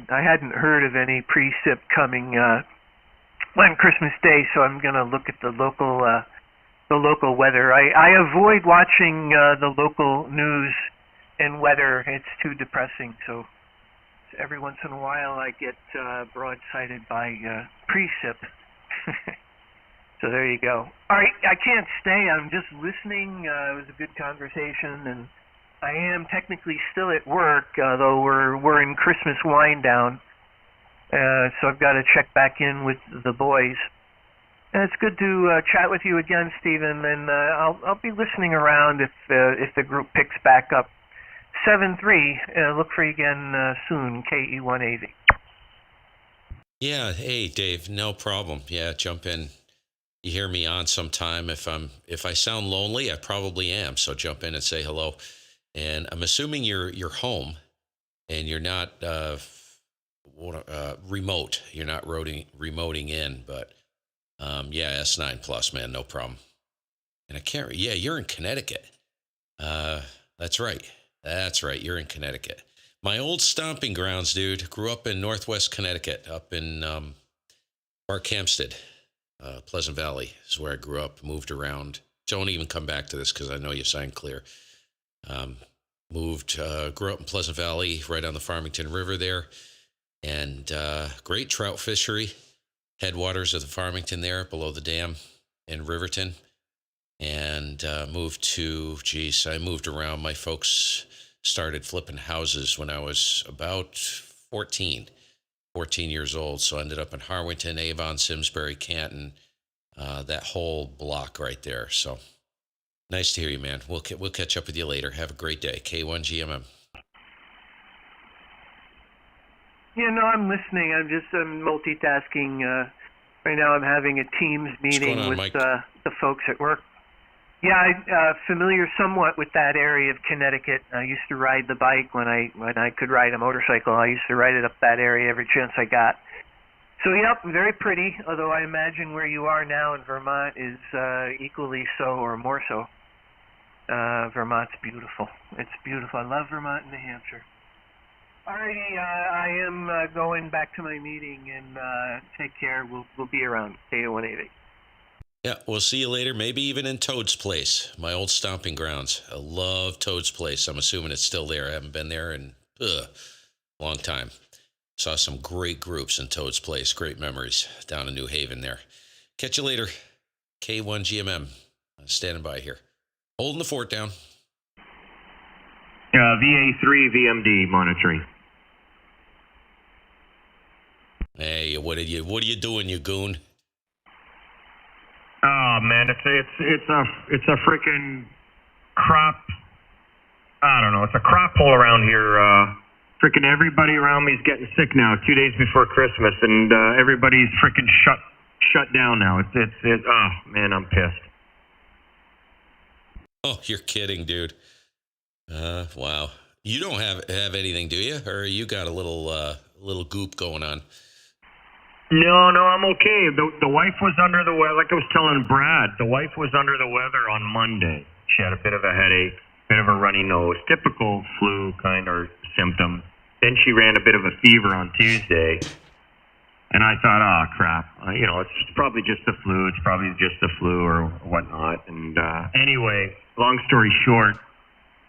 I hadn't heard of any precip coming on Christmas Day, so I'm gonna look at the local weather. I avoid watching the local news and weather. It's too depressing. So every once in a while I get broadsided by precip. So there you go. All right, I can't stay. I'm just listening. It was a good conversation, and I am technically still at work, though we're in Christmas wind down. So I've got to check back in with the boys. And it's good to chat with you again, Stephen. And I'll be listening around if the group picks back up. 7-3. Look for you again soon. KE180. Yeah. Hey, Dave. No problem. Yeah, jump in. You hear me on sometime. If I sound lonely, I probably am. So jump in and say hello. And I'm assuming you're home, and you're not remote. You're not remoting in, but yeah, S9 Plus, man, no problem. And I can't. Yeah, you're in Connecticut. That's right. You're in Connecticut. My old stomping grounds, dude. Grew up in Northwest Connecticut, up in Park Hampstead. Pleasant Valley is where I grew up, moved around. Don't even come back to this because I know you signed clear. Grew up in Pleasant Valley, right on the Farmington River there. And great trout fishery. Headwaters of the Farmington there, below the dam in Riverton. And I moved around. My folks started flipping houses when I was about 14 years old. So I ended up in Harwinton, Avon, Simsbury, Canton, that whole block right there. So nice to hear you, man. We'll catch up with you later. Have a great day. K1GMM. Yeah, no, I'm listening. I'm multitasking. Right now I'm having a Teams meeting with the folks at work. Yeah, I'm familiar somewhat with that area of Connecticut. I used to ride the bike when I could ride a motorcycle. I used to ride it up that area every chance I got. So, yep, very pretty, although I imagine where you are now in Vermont is equally so or more so. Vermont's beautiful. It's beautiful. I love Vermont and New Hampshire. Alrighty, I am going back to my meeting, and take care. We'll be around. KO180. Yeah, we'll see you later. Maybe even in Toad's Place, my old stomping grounds. I love Toad's Place. I'm assuming it's still there. I haven't been there in a long time. Saw some great groups in Toad's Place. Great memories down in New Haven there. Catch you later. K1GMM. Standing by here. Holding the fort down. VA3 VMD monitoring. Hey, what are you doing, you goon? Oh man, it's a freaking crop. I don't know. It's a crop hole around here. Freaking everybody around me is getting sick now. 2 days before Christmas, and everybody's freaking shut down now. Oh man, I'm pissed. Oh, you're kidding, dude. Wow. You don't have anything, do you? Or you got a little goop going on? No, I'm okay. The wife was under the weather, like I was telling Brad. The wife was under the weather on Monday. She had a bit of a headache, bit of a runny nose, typical flu kind of symptom. Then she ran a bit of a fever on Tuesday, and I thought, oh crap, it's probably just the flu. It's probably just the flu or whatnot. And anyway, long story short,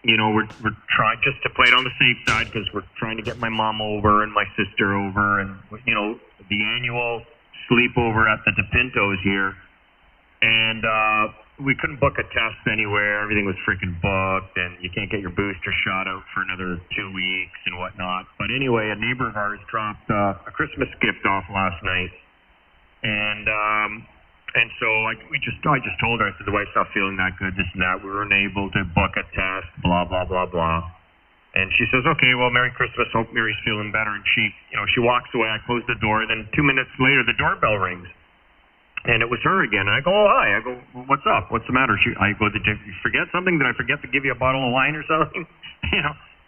we're trying just to play it on the safe side because we're trying to get my mom over and my sister over, and the annual sleepover at the DePintos here, and we couldn't book a test anywhere. Everything was freaking booked, and you can't get your booster shot out for another 2 weeks and whatnot. But anyway, a neighbor of ours dropped a Christmas gift off last night, and so I just told her, I said, the wife's not feeling that good, this and that. We weren't able to book a test, blah, blah, blah, blah. And she says, okay, well, Merry Christmas. Hope Mary's feeling better. And she walks away. I close the door. Then 2 minutes later, the doorbell rings. And it was her again. And I go, oh, hi. I go, well, what's up? What's the matter? I go, did you forget something? Did I forget to give you a bottle of wine or something?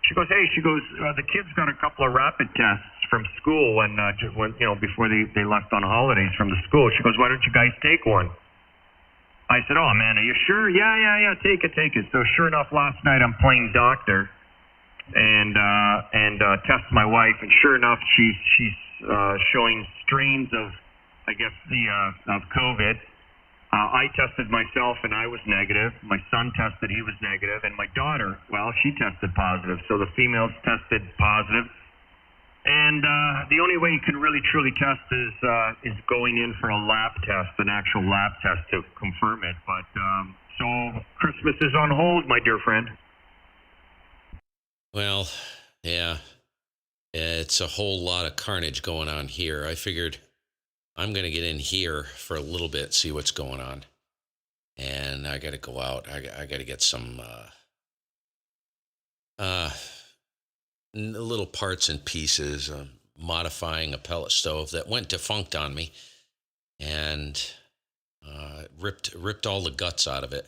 She goes, hey, the kids got a couple of rapid tests from school when before they left on holidays from the school. She goes, why don't you guys take one? I said, oh, man, are you sure? Yeah, take it. So sure enough, last night I'm playing doctor. and test my wife, and sure enough, she's showing strains of, I guess, of COVID. I tested myself and I was negative. My son tested, he was negative, and my daughter, well, she tested positive. So the females tested positive. And the only way you can really truly test is going in for a lab test, an actual lab test to confirm it. But so Christmas is on hold, my dear friend. Well, yeah, it's a whole lot of carnage going on here. I figured I'm going to get in here for a little bit, see what's going on. And I got to go out. I got to get some little parts and pieces, modifying a pellet stove that went defunct on me, and ripped all the guts out of it.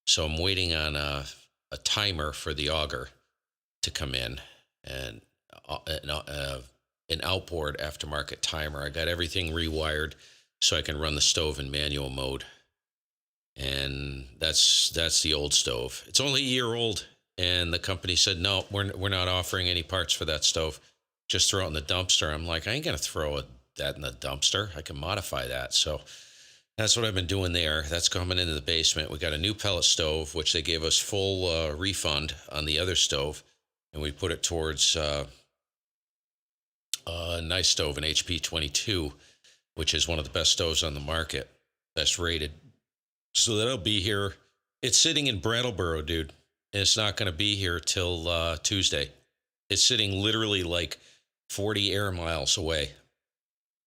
So I'm waiting on a timer for the auger to come in, and an outboard aftermarket timer. I got everything rewired so I can run the stove in manual mode. And that's the old stove. It's only a year old, and the company said, no, we're not offering any parts for that stove. Just throw it in the dumpster. I'm like, I ain't going to throw that in the dumpster. I can modify that. So that's what I've been doing there. That's coming into the basement. We got a new pellet stove, which they gave us full refund on the other stove, and we put it towards a nice stove, an HP 22, which is one of the best stoves on the market, best rated. So that'll be here. It's sitting in Brattleboro, dude. And it's not going to be here till Tuesday. It's sitting literally like 40 air miles away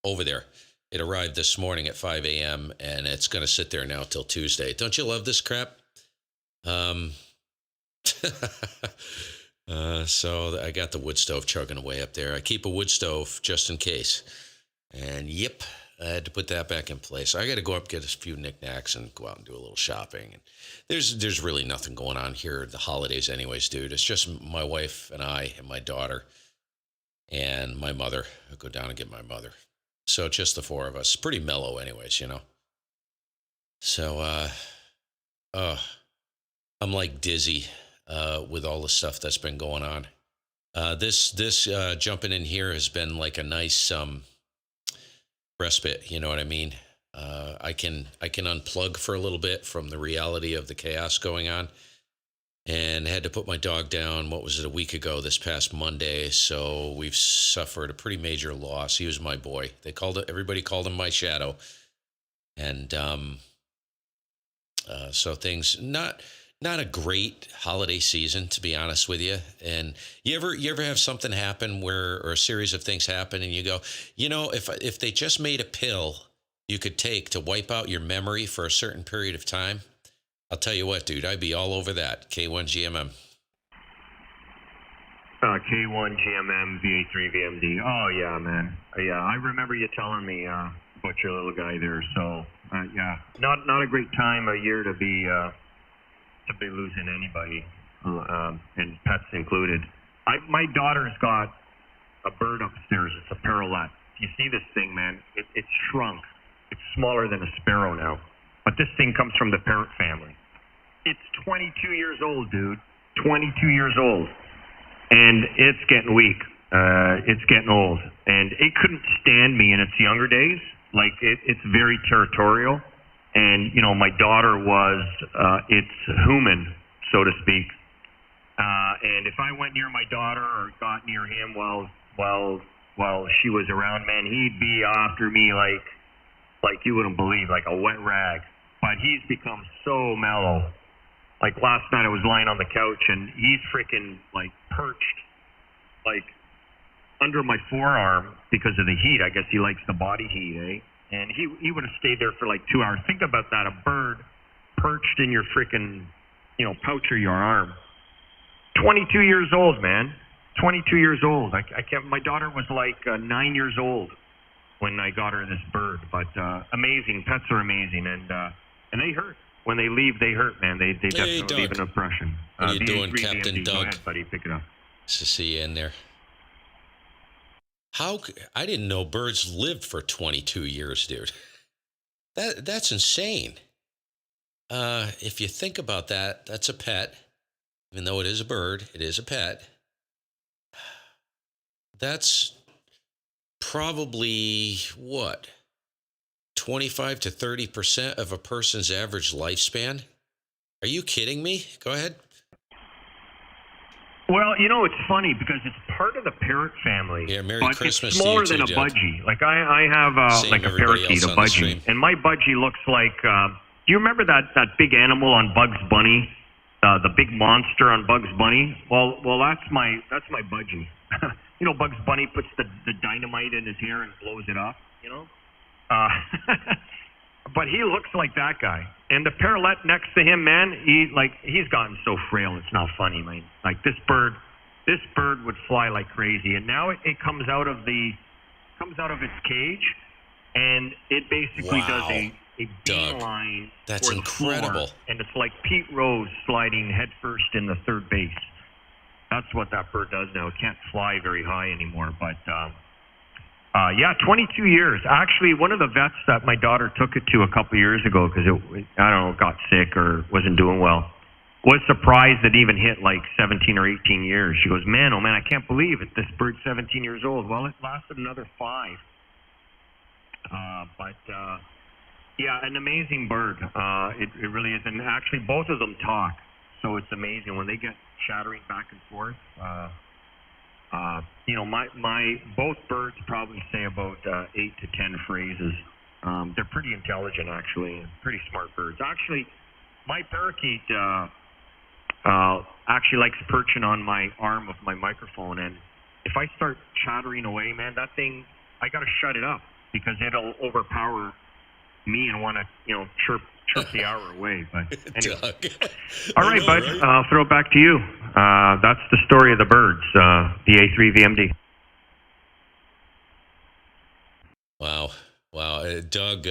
over there. It arrived this morning at 5 a.m. and it's going to sit there now till Tuesday. Don't you love this crap? So I got the wood stove chugging away up there. I keep a wood stove just in case. And yep, I had to put that back in place. I got to go up, get a few knickknacks, and go out and do a little shopping. And there's really nothing going on here the holidays anyways, dude. It's just my wife and I and my daughter and my mother. I'll go down and get my mother. So just the four of us. Pretty mellow anyways, you know. So, I'm like dizzy with all the stuff that's been going on. This jumping in here has been like a nice respite, you know what I mean? I can unplug for a little bit from the reality of the chaos going on, and had to put my dog down, what was it, a week ago, this past Monday. So we've suffered a pretty major loss. He was my boy. Everybody called him my shadow. And so things, not a great holiday season, to be honest with you. And you ever have something happen or a series of things happen and you go, you know, if they just made a pill you could take to wipe out your memory for a certain period of time, I'll tell you what, dude, I'd be all over that. K1GMM. K1GMM, VA3 VMD. Oh, yeah, man. Yeah, I remember you telling me about your little guy there. So, yeah, not a great time of year to be losing anybody, and pets included. My daughter's got a bird upstairs. It's a parrot. You see this thing, man? It's shrunk. It's smaller than a sparrow now. But this thing comes from the parrot family. It's 22 years old, dude. 22 years old. And it's getting weak. It's getting old. And it couldn't stand me in its younger days. Like, it's very territorial. And, you know, my daughter was its human, so to speak. And if I went near my daughter or got near him while she was around, man, he'd be after me like you wouldn't believe, like a wet rag. But he's become so mellow. Like last night I was lying on the couch and he's freaking like perched like under my forearm because of the heat. I guess he likes the body heat, eh? And he would have stayed there for like 2 hours. Think about that, a bird perched in your freaking, you know, pouch or your arm. 22 years old, man. 22 years old. I can't. My daughter was like 9 years old when I got her this bird. But amazing. Pets are amazing, and they hurt. When they leave, they hurt, man. They definitely leave an impression. How you doing, Captain VMD. Doug? Go ahead, buddy. Pick it up. Nice to see you in there. I didn't know birds lived for 22 years, dude. That's insane. If you think about that, that's a pet. Even though it is a bird, it is a pet. That's probably what, 25 to 30% of a person's average lifespan. Are you kidding me? Go ahead. Well, it's funny because it's part of the parrot family. Yeah, Merry but Christmas it's smaller to you than too, a Doug. budgie. Like I have Same, like a everybody parakeet, else a on the budgie, stream. and my budgie looks like. Do you remember that big animal on Bugs Bunny, the big monster on Bugs Bunny? Well, that's my budgie. Bugs Bunny puts the dynamite in his hair and blows it up. Uh, but he looks like that guy. And the parrot next to him, man, he's gotten so frail, it's not funny, man. Like this bird would fly like crazy. And now it comes out of its cage, and it basically does a beeline That's for the incredible. floor, and it's like Pete Rose sliding headfirst in the third base. That's what that bird does now. It can't fly very high anymore, but 22 years. Actually, one of the vets that my daughter took it to a couple years ago because it got sick or wasn't doing well, was surprised it even hit like 17 or 18 years. She goes, man, oh man, I can't believe it. This bird's 17 years old. Well, it lasted another 5. Yeah, an amazing bird. It really is. And actually, both of them talk. So it's amazing when they get chattering back and forth. My both birds probably say about 8 to 10 phrases. They're pretty intelligent, actually, and pretty smart birds. Actually, my parakeet actually likes perching on my arm of my microphone, and if I start chattering away, man, that thing, I got to shut it up because it'll overpower me and want to, chirp the hour away. But anyway. All right, bud. Right? I'll throw it back to you. That's the story of the birds, the A3 VMD. Wow. Doug,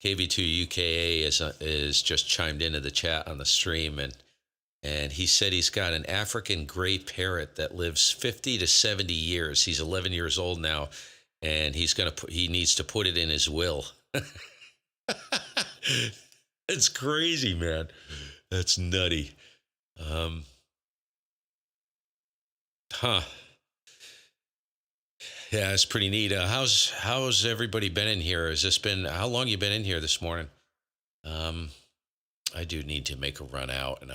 KV2UKA is just chimed into the chat on the stream, and he said he's got an African gray parrot that lives 50 to 70 years. He's 11 years old now, and he needs to put it in his will. It's crazy, man. That's nutty. Yeah, it's pretty neat. How's everybody been in here? How long you been in here this morning? I do need to make a run out, and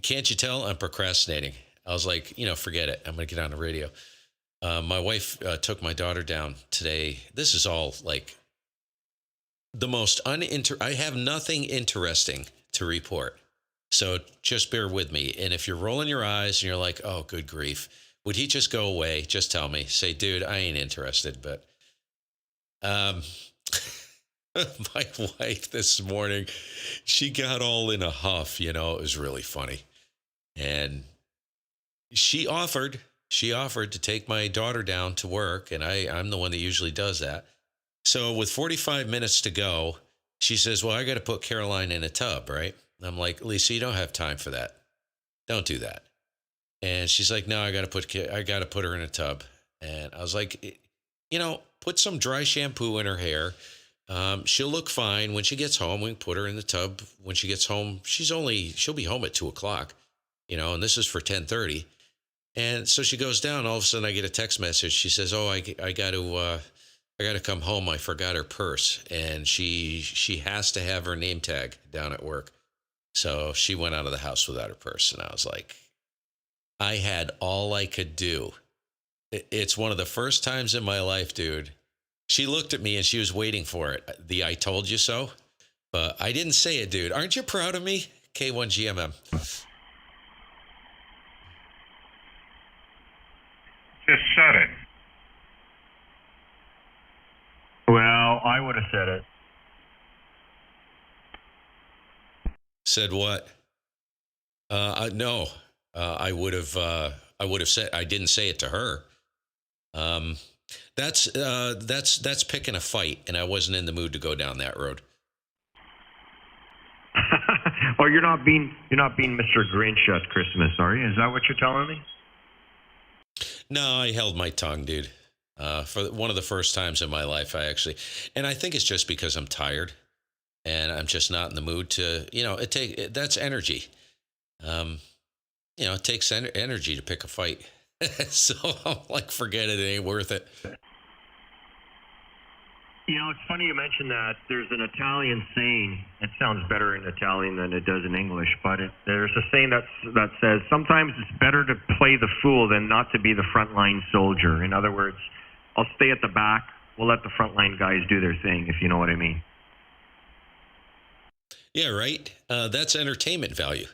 can't you tell I'm procrastinating? I was like, forget it. I'm going to get on the radio. My wife took my daughter down today. This is all like the most I have nothing interesting to report. So just bear with me. And if you're rolling your eyes and you're like, oh, good grief, would he just go away? Just tell me. Say, dude, I ain't interested. But my wife this morning, she got all in a huff, it was really funny. And she offered to take my daughter down to work, and I'm the one that usually does that. So with 45 minutes to go, she says, well, I got to put Caroline in a tub, right? And I'm like, Lisa, you don't have time for that. Don't do that. And she's like, no, I got to put her in a tub. And I was like, put some dry shampoo in her hair. She'll look fine when she gets home. We can put her in the tub when she gets home. She'll be home at 2:00, and this is for 10:30. And so she goes down. All of a sudden I get a text message. She says, oh, I got to come home. I forgot her purse. And she has to have her name tag down at work. So she went out of the house without her purse. And I was like, I had all I could do. It's one of the first times in my life, dude. She looked at me and she was waiting for it. The I told you so. But I didn't say it, dude. Aren't you proud of me? K1GMM. Just said it. Well, I would have said it. Said what? No. I would have said. I didn't say it to her. That's picking a fight, and I wasn't in the mood to go down that road. Oh, you're not being Mr. Grinch at Christmas, are you? Is that what you're telling me? No, I held my tongue, dude. For one of the first times in my life, and I think it's just because I'm tired, and I'm just not in the mood to, that's energy. It takes energy to pick a fight. So I'm like, forget it. It ain't worth it. You know, it's funny you mentioned that. There's an Italian saying. It sounds better in Italian than it does in English, but there's a saying that says sometimes it's better to play the fool than not to be the frontline soldier. In other words, I'll stay at the back. We'll let the frontline guys do their thing, if you know what I mean. Yeah, right. That's entertainment value.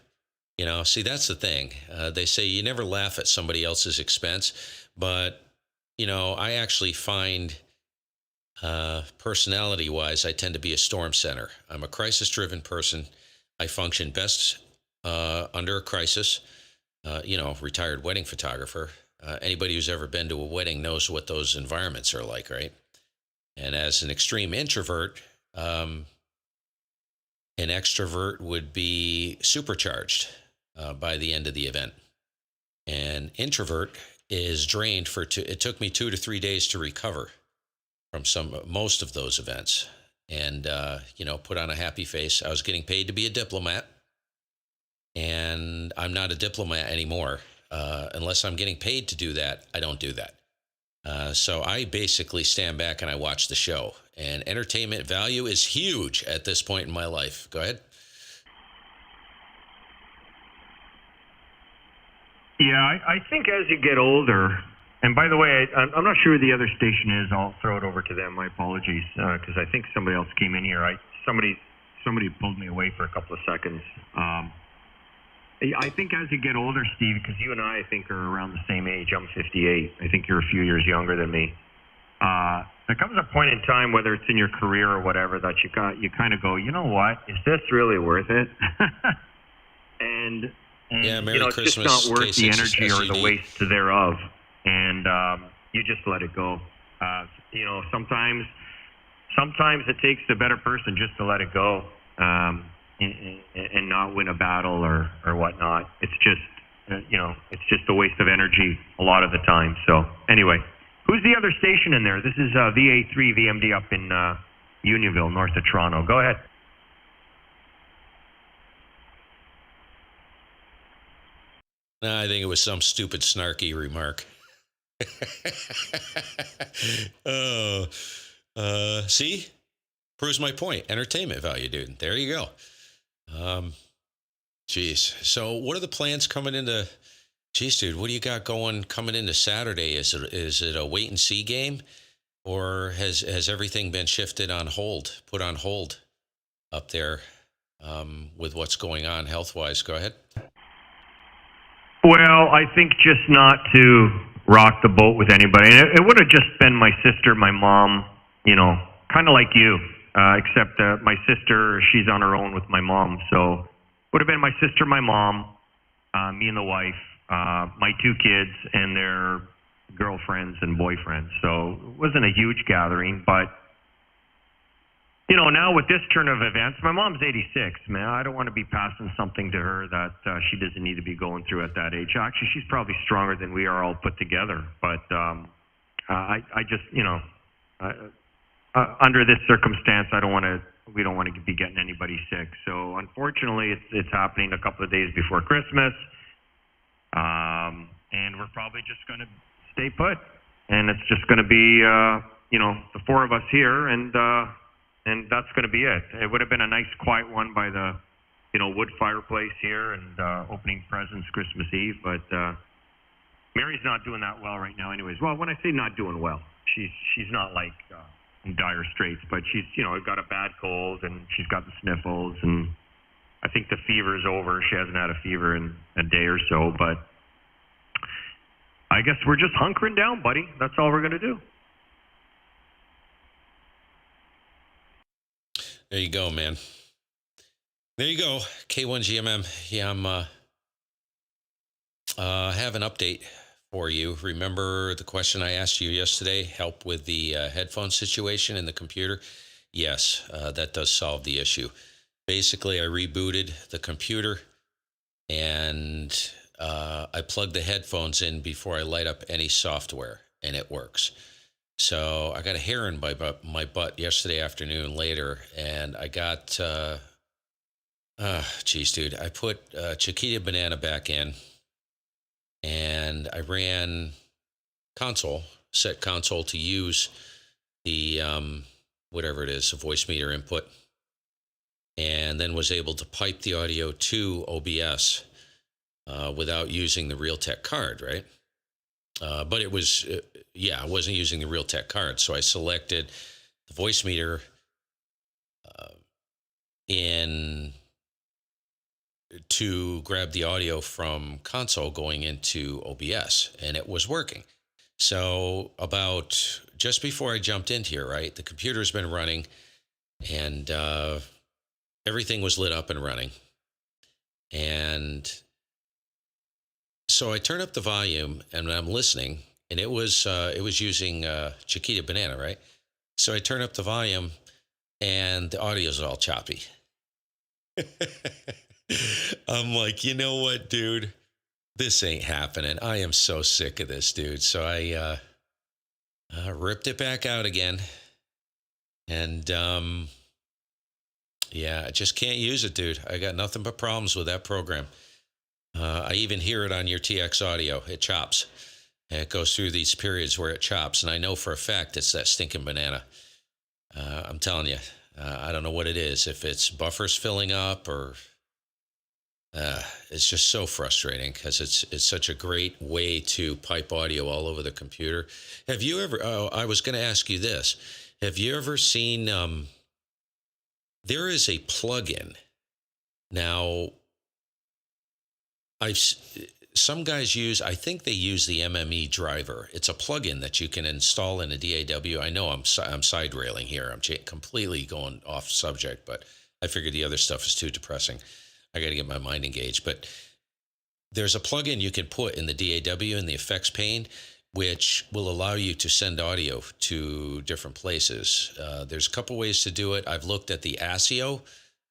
See, that's the thing. They say you never laugh at somebody else's expense, but I actually find personality-wise, I tend to be a storm center. I'm a crisis-driven person. I function best under a crisis. Retired wedding photographer. Anybody who's ever been to a wedding knows what those environments are like, right? And as an extreme introvert, an extrovert would be supercharged by the end of the event. An introvert is drained it took me 2 to 3 days to recover from most of those events and, put on a happy face. I was getting paid to be a diplomat, and I'm not a diplomat anymore. Unless I'm getting paid to do that, I don't do that. So I basically stand back and I watch the show. And entertainment value is huge at this point in my life. Go ahead. Yeah, I think as you get older, and by the way, I'm not sure who the other station is. I'll throw it over to them. My apologies, because I think somebody else came in here. Somebody pulled me away for a couple of seconds. I think as you get older, Steve, because you and I think are around the same age. I'm 58. I think you're a few years younger than me. There comes a point in time, whether it's in your career or whatever, that you kind of go, you know what? Is this really worth it? and yeah, Merry it's Christmas, just not worth the energy or the SUD. waste thereof. And you just let it go. Sometimes it takes the better person just to let it go. And not win a battle or whatnot. It's just, it's just a waste of energy a lot of the time. So anyway, who's the other station in there? This is VA3 VMD up in Unionville, north of Toronto. Go ahead. No, I think it was some stupid snarky remark. See? Proves my point. Entertainment value, dude. There you go. Geez. So what are the plans coming into... Geez, dude, what do you got coming into Saturday? Is it a wait and see game? Or has everything been put on hold up there with what's going on health-wise? Go ahead. Well, I think just not to rock the boat with anybody. And it would have just been my sister, my mom, kind of like you. Except my sister, she's on her own with my mom. So would have been my sister, my mom, me and the wife, my 2 kids and their girlfriends and boyfriends. So it wasn't a huge gathering, but now with this turn of events, my mom's 86, man. I don't want to be passing something to her that she doesn't need to be going through at that age. Actually, she's probably stronger than we are all put together. But I just, under this circumstance, we don't want to be getting anybody sick. So unfortunately, it's happening a couple of days before Christmas. And we're probably just going to stay put. And it's just going to be, the 4 of us here, and that's going to be it. It would have been a nice quiet one by the, wood fireplace here and opening presents Christmas Eve. But Mary's not doing that well right now anyways. Well, when I say not doing well, she's not like in dire straits, but she's, got a bad cold and she's got the sniffles, and I think the fever's over. She hasn't had a fever in a day or so, but I guess we're just hunkering down, buddy. That's all we're going to do. There you go, man. There you go. K1GMM. Yeah, have an update for you. Remember the question I asked you yesterday? Help with the headphone situation in the computer? Yes, that does solve the issue. Basically, I rebooted the computer and I plugged the headphones in before I light up any software, and it works. So I got a hair in my butt yesterday afternoon later, and I got, geez, dude, I put Chiquita Banana back in, and I ran set console to use the whatever it is, a voice meter input, and then was able to pipe the audio to OBS without using the Realtek card, right? But it was, I wasn't using the Realtek card, so I selected the voice meter in to grab the audio from console going into OBS, and it was working. So about just before I jumped into here, right, the computer's been running, and everything was lit up and running. And so I turned up the volume, and I'm listening, and it was using Chiquita Banana, right? So I turn up the volume, and the audio's all choppy. I'm like, you know what, dude? This ain't happening. I am so sick of this, dude. So I ripped it back out again. And, I just can't use it, dude. I got nothing but problems with that program. I even hear it on your TX audio. It chops. And it goes through these periods where it chops. And I know for a fact it's that stinking banana. I'm telling you. I don't know what it is. If it's buffers filling up or... it's just so frustrating because it's such a great way to pipe audio all over the computer. Have you ever... I was going to ask you this. Have you ever seen... there is a plugin. Now, some guys I think they use the MME driver. It's a plugin that you can install in a DAW. I know I'm side railing here. I'm completely going off subject, but I figured the other stuff is too depressing. I got to get my mind engaged. But there's a plugin you can put in the DAW in the effects pane, which will allow you to send audio to different places. There's a couple ways to do it. I've looked at the ASIO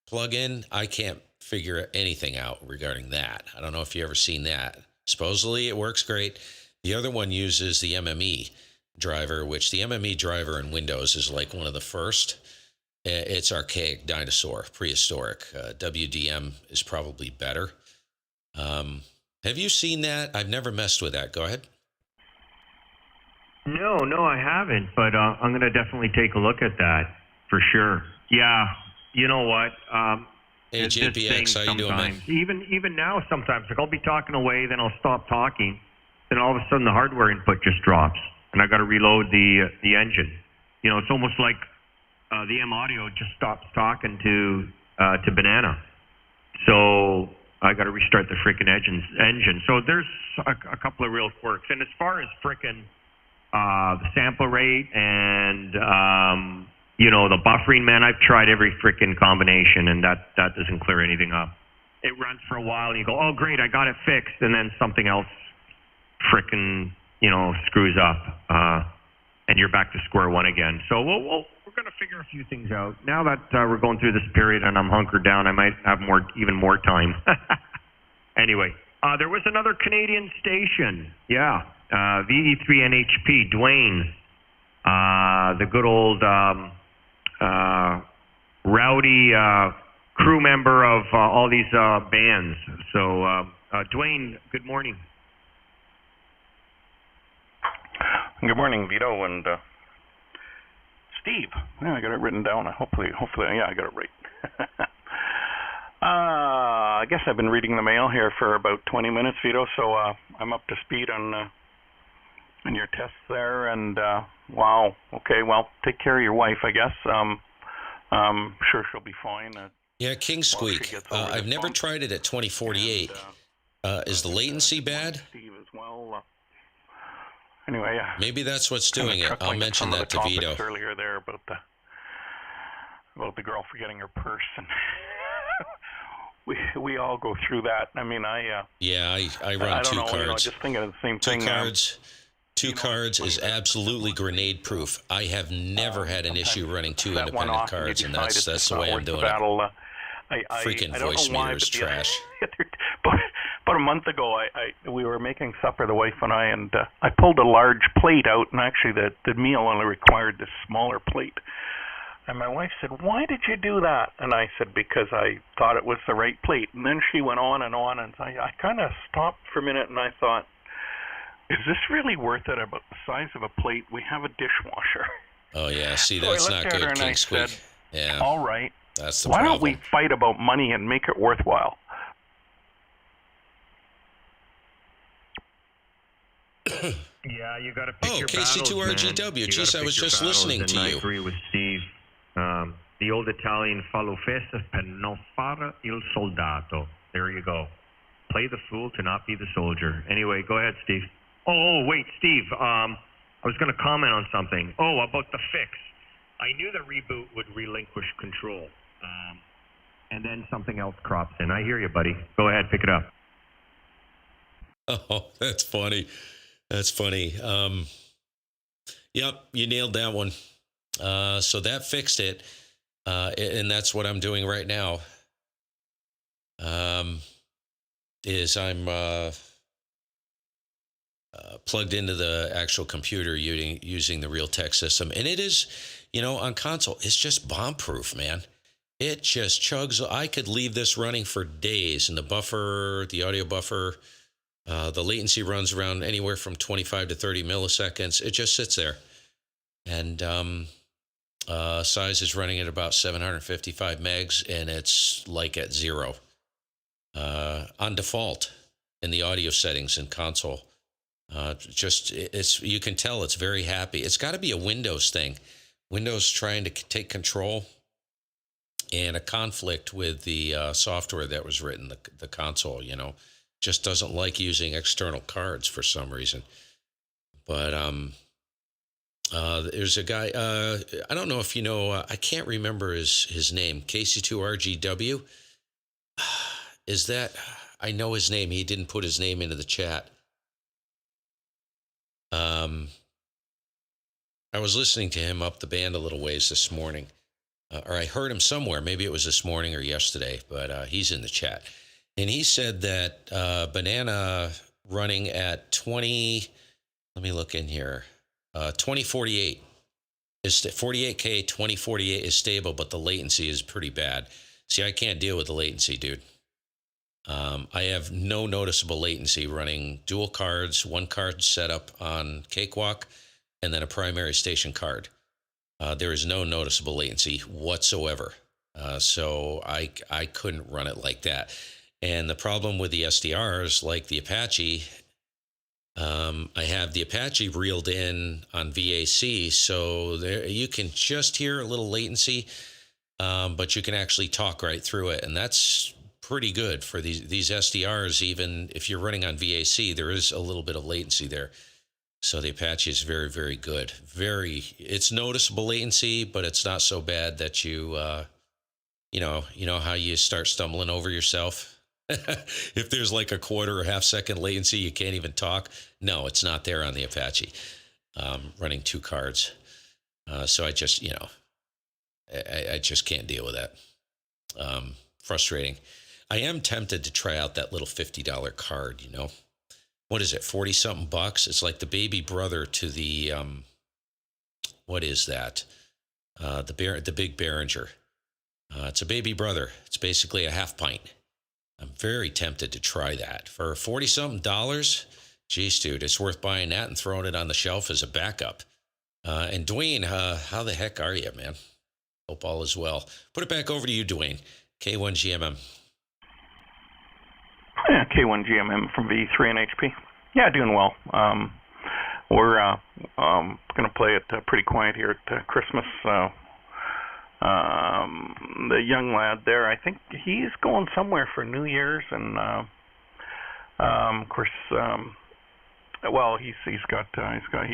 plugin. I can't figure anything out regarding that. I don't know if you ever seen that. Supposedly it works great. The other one uses the MME driver, which the MME driver in Windows is like one of the first. It's archaic, dinosaur, prehistoric. WDM is probably better. Have you seen that? I've never messed with that. Go ahead. No, I haven't, but I'm going to definitely take a look at that for sure. Yeah, you know what? Hey, JPX, how you doing, man? Even now, sometimes, like I'll be talking away, then I'll stop talking, then all of a sudden the hardware input just drops, and I got to reload the engine. You know, it's almost like the M audio just stops talking to Banana, so I got to restart the freaking engine. So there's a couple of real quirks, and as far as freaking the sample rate and the buffering, man, I've tried every freaking combination, and that doesn't clear anything up. It runs for a while, and you go, oh, great, I got it fixed, and then something else freaking, screws up, and you're back to square one again. So we're going to figure a few things out. Now that we're going through this period and I'm hunkered down, I might have even more time. Anyway, there was another Canadian station. Yeah, VE3NHP, Dwayne, the good old... rowdy crew member of all these bands. So, Dwayne, good morning. Good morning, Vito and Steve. Yeah, I got it written down. Hopefully, yeah, I got it right. I guess I've been reading the mail here for about 20 minutes, Vito, so I'm up to speed on your tests there, and wow, okay, well, take care of your wife, I guess. Sure she'll be fine. Yeah, King Squeak. I've never tried it at 2048. Is the latency bad? Steve as well. Anyway, yeah. Maybe that's what's doing it. I'll mention that to Vito. Earlier there about the girl forgetting her purse, and we all go through that. I mean, I run two cards. Just thinking of the same thing. Two cards is absolutely grenade proof. I have never had an issue running two independent cards, and that's the way I'm doing it. Freaking voice meter is trash. About a month ago, we were making supper, the wife and I pulled a large plate out, and actually the meal only required this smaller plate. And my wife said, "Why did you do that?" And I said, "Because I thought it was the right plate." And then she went on, and I kind of stopped for a minute, and I thought, is this really worth it? About the size of a plate, we have a dishwasher. Oh, yeah. See, So that's I looked not at her good, and I King Squeak. said, Yeah, all right, that's the why problem. don't we fight about money and make it worthwhile? Yeah, you got to pick your KC2RGW. battles, man. Jeez, I was just listening to I you. agree with Steve. The old Italian fallo festa per non fare il soldato. There you go. Play the fool to not be the soldier. Anyway, go ahead, Steve. Oh, wait, Steve. I was going to comment on something. Oh, about the fix. I knew the reboot would relinquish control. And then something else crops in. I hear you, buddy. Go ahead, pick it up. Oh, that's funny. That's funny. Yep, you nailed that one. So that fixed it. And that's what I'm doing right now. Is I'm plugged into the actual computer using the Realtek system. And it is, on console, it's just bomb-proof, man. It just chugs. I could leave this running for days. And the audio buffer, the latency runs around anywhere from 25 to 30 milliseconds. It just sits there. And size is running at about 755 megs, and it's like at 0 on default in the audio settings in console. You can tell it's very happy. It's got to be a Windows thing. Windows trying to take control, and a conflict with the software that was written, the console, just doesn't like using external cards for some reason. But there's a guy, I don't know if you know, I can't remember his name, KC2RGW. Is that, I know his name. He didn't put his name into the chat. I was listening to him up the band a little ways this morning. Or I heard him somewhere. Maybe it was this morning or yesterday, but he's in the chat. And he said that Banana running at 20, let me look in here, 2048 is 48K, 2048 is stable, but the latency is pretty bad. See, I can't deal with the latency, dude. I have no noticeable latency running dual cards, one card set up on Cakewalk, and then a primary station card. There is no noticeable latency whatsoever. So I couldn't run it like that. And the problem with the SDRs, like the Apache, I have the Apache reeled in on VAC, so there you can just hear a little latency, but you can actually talk right through it, and that's pretty good for these SDRs. Even if you're running on VAC, there is a little bit of latency there. So the Apache is very, very good. It's noticeable latency, but it's not so bad that you know how you start stumbling over yourself. If there's like a quarter or half second latency, you can't even talk. No, it's not there on the Apache. Running two cards, so I just I just can't deal with that. Frustrating. I am tempted to try out that little $50 card. What is it? 40 something bucks. It's like the baby brother to the what is that? The big Behringer. It's a baby brother. It's basically a half pint. I'm very tempted to try that for 40 something dollars. Geez, dude, it's worth buying that and throwing it on the shelf as a backup. And Dwayne, how the heck are you, man? Hope all is well. Put it back over to you, Dwayne. K1GMM. Yeah, K1GMM from V3 and HP. Yeah, doing well. We're going to play it pretty quiet here at Christmas. The young lad there, I think he's going somewhere for New Year's, and of course, well, he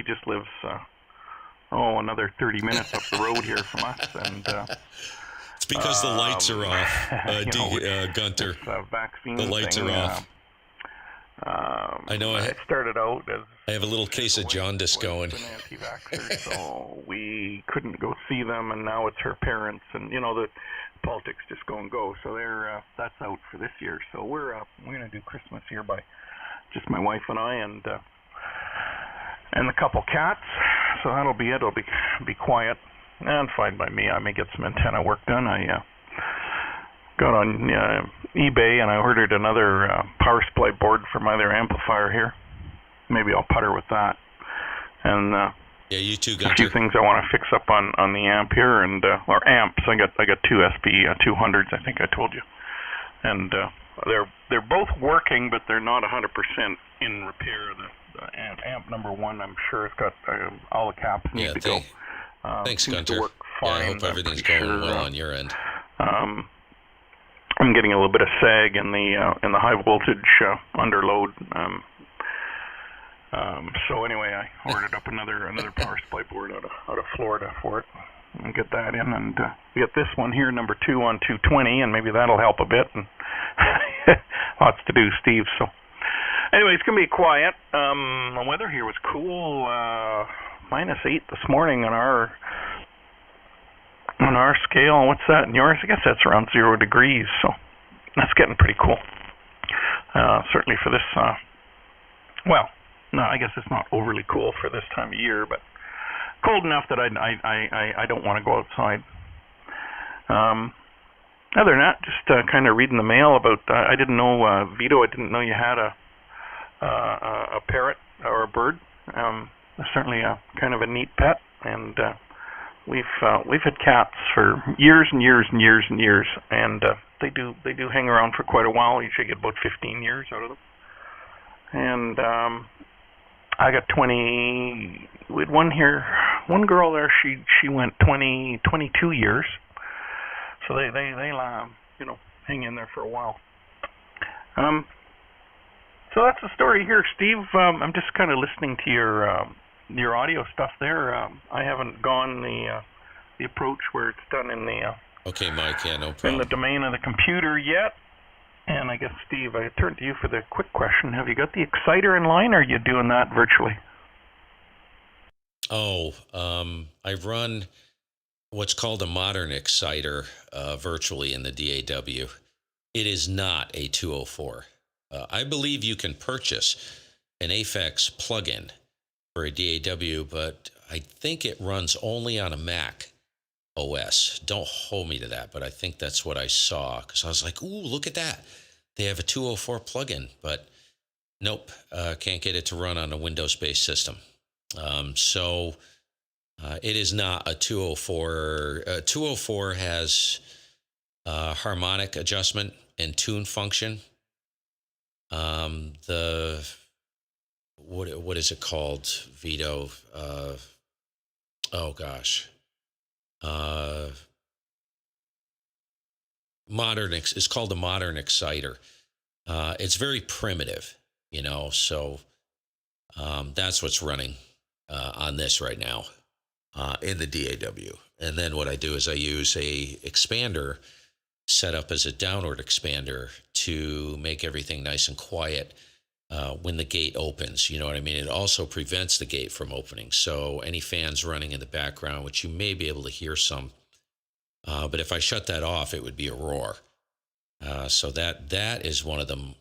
just lives another 30 minutes up the road here from us, and it's because the lights are off, Gunter. Vaccine the lights thing, are off. I know. It started out as I have a little case of jaundice going. An anti-vaxxer, so we couldn't go see them, and now it's her parents, and the politics just go and go. So that's out for this year. So we're gonna do Christmas here by just my wife and I, and the couple cats. So that'll be it. It'll be quiet and fine by me. I may get some antenna work done. I got on eBay and I ordered another power supply board for my other amplifier here. maybe I'll putter with that. And yeah, you too, a Gunter. few things I want to fix up on the amp here, and or amps. I got two SP 200s. I think I told you, and they're both working, but they're not 100% in repair. The amp number one, I'm sure, it's got all the caps need to go. Thanks, seems Gunter. to work fine. Yeah, I hope everything's going well on your end. I'm getting a little bit of sag in the high voltage underload. So anyway, I ordered up another power supply board out of Florida for it, and get that in, and get this one here, number 2 on 220, and maybe that'll help a bit. And lots to do, Steve. So anyway, it's gonna be quiet. The weather here was cool. -8 this morning on our scale. What's that in yours? I guess that's around 0 degrees. So that's getting pretty cool. Certainly for this. Well, no, I guess it's not overly cool for this time of year, but cold enough that I don't want to go outside. Other than that, just kind of reading the mail about. I didn't know, Vito. I didn't know you had a parrot or a bird. Certainly a kind of a neat pet, and we've had cats for years and years and years and years, and they do hang around for quite a while. You usually get about 15 years out of them. And I got 20. We had one girl there. She went 22 years. So they hang in there for a while. So that's the story here, Steve. I'm just kind of listening to your audio stuff there. I haven't gone the approach where it's done in the okay, Mike. Yeah, no problem. in the domain of the computer yet. And I guess, Steve, I turn to you for the quick question. Have you got the exciter in line, or are you doing that virtually? Oh, I run what's called a modern exciter virtually in the DAW. It is not a 204. I believe you can purchase an Aphex plugin for a DAW, but I think it runs only on a Mac OS. Don't hold me to that, but I think that's what I saw, because I was like, ooh, look at that. They have a 204 plugin, but nope, can't get it to run on a Windows-based system. So it is not a 204. 204 has harmonic adjustment and tune function. What is it called, Vito? Oh gosh. It's called a modern exciter. It's very primitive, so that's what's running on this right now in the DAW. And then what I do is I use a expander set up as a downward expander to make everything nice and quiet when the gate opens. You know what I mean? It also prevents the gate from opening. So any fans running in the background, which you may be able to hear some, but if I shut that off, it would be a roar. So that is one of the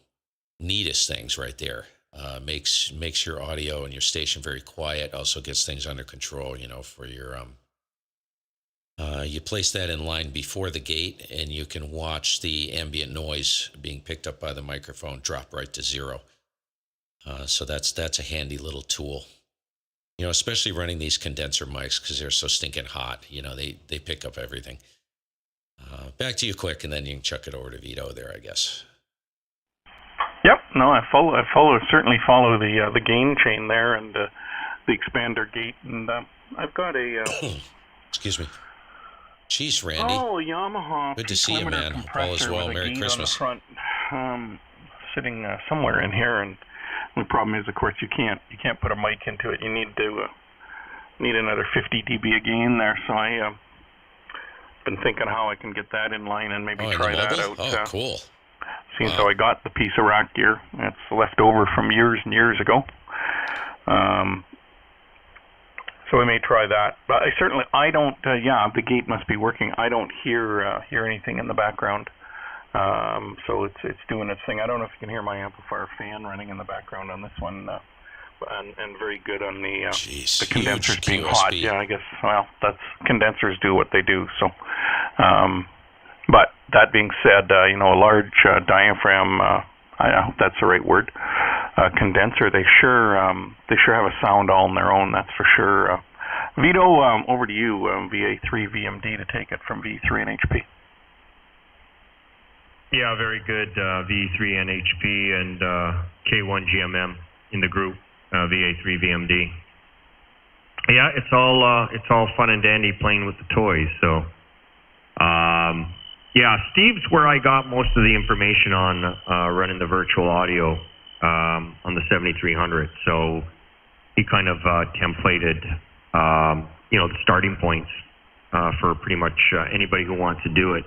neatest things right there. Makes your audio and your station very quiet. Also gets things under control. For your you place that in line before the gate, and you can watch the ambient noise being picked up by the microphone drop right to 0. So that's a handy little tool. Especially running these condenser mics because they're so stinking hot. They pick up everything. Back to you quick, and then you can chuck it over to Vito there, I guess. Yep. No, I certainly follow the gain chain there and the expander gate, and I've got a. Excuse me. Jeez, Randy. Oh, Yamaha. Good to see you, man. Hope all is well. Merry Christmas. On the front, sitting somewhere in here, and the problem is, of course, you can't put a mic into it. You need another 50 dB of gain there. So I been thinking how I can get that in line and maybe try that out. Oh, cool. Seems how I got the piece of rack gear. It's left over from years and years ago. So I may try that. But I don't. The gate must be working. I don't hear anything in the background. So it's doing its thing. I don't know if you can hear my amplifier fan running in the background on this one, and very good on the condensers being hot. Yeah, I guess. Well, condensers do what they do. So, but that being said, a large diaphragm. I hope that's the right word. condenser. They sure have a sound all on their own. That's for sure. Vito, over to you. VA3 VMD to take it from V3 and HP. Yeah, very good. V3 NHP and K1 GMM in the group. VA3 VMD. Yeah, it's all fun and dandy playing with the toys. So, yeah, Steve's where I got most of the information on running the virtual audio on the 7300. So he kind of templated, the starting points for pretty much anybody who wants to do it,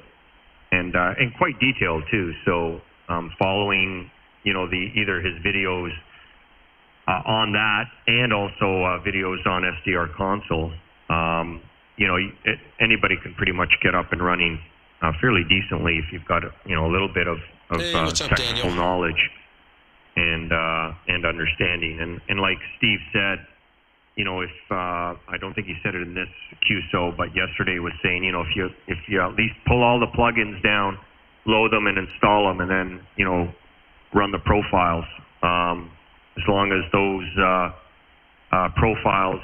and quite detailed too. So following, either his videos on that and also videos on SDR console, anybody can pretty much get up and running fairly decently if you've got a little bit of technical knowledge and understanding. And like Steve said, if I don't think he said it in this QSO, but yesterday was saying, if you at least pull all the plugins down, load them and install them, and then run the profiles. As long as those profiles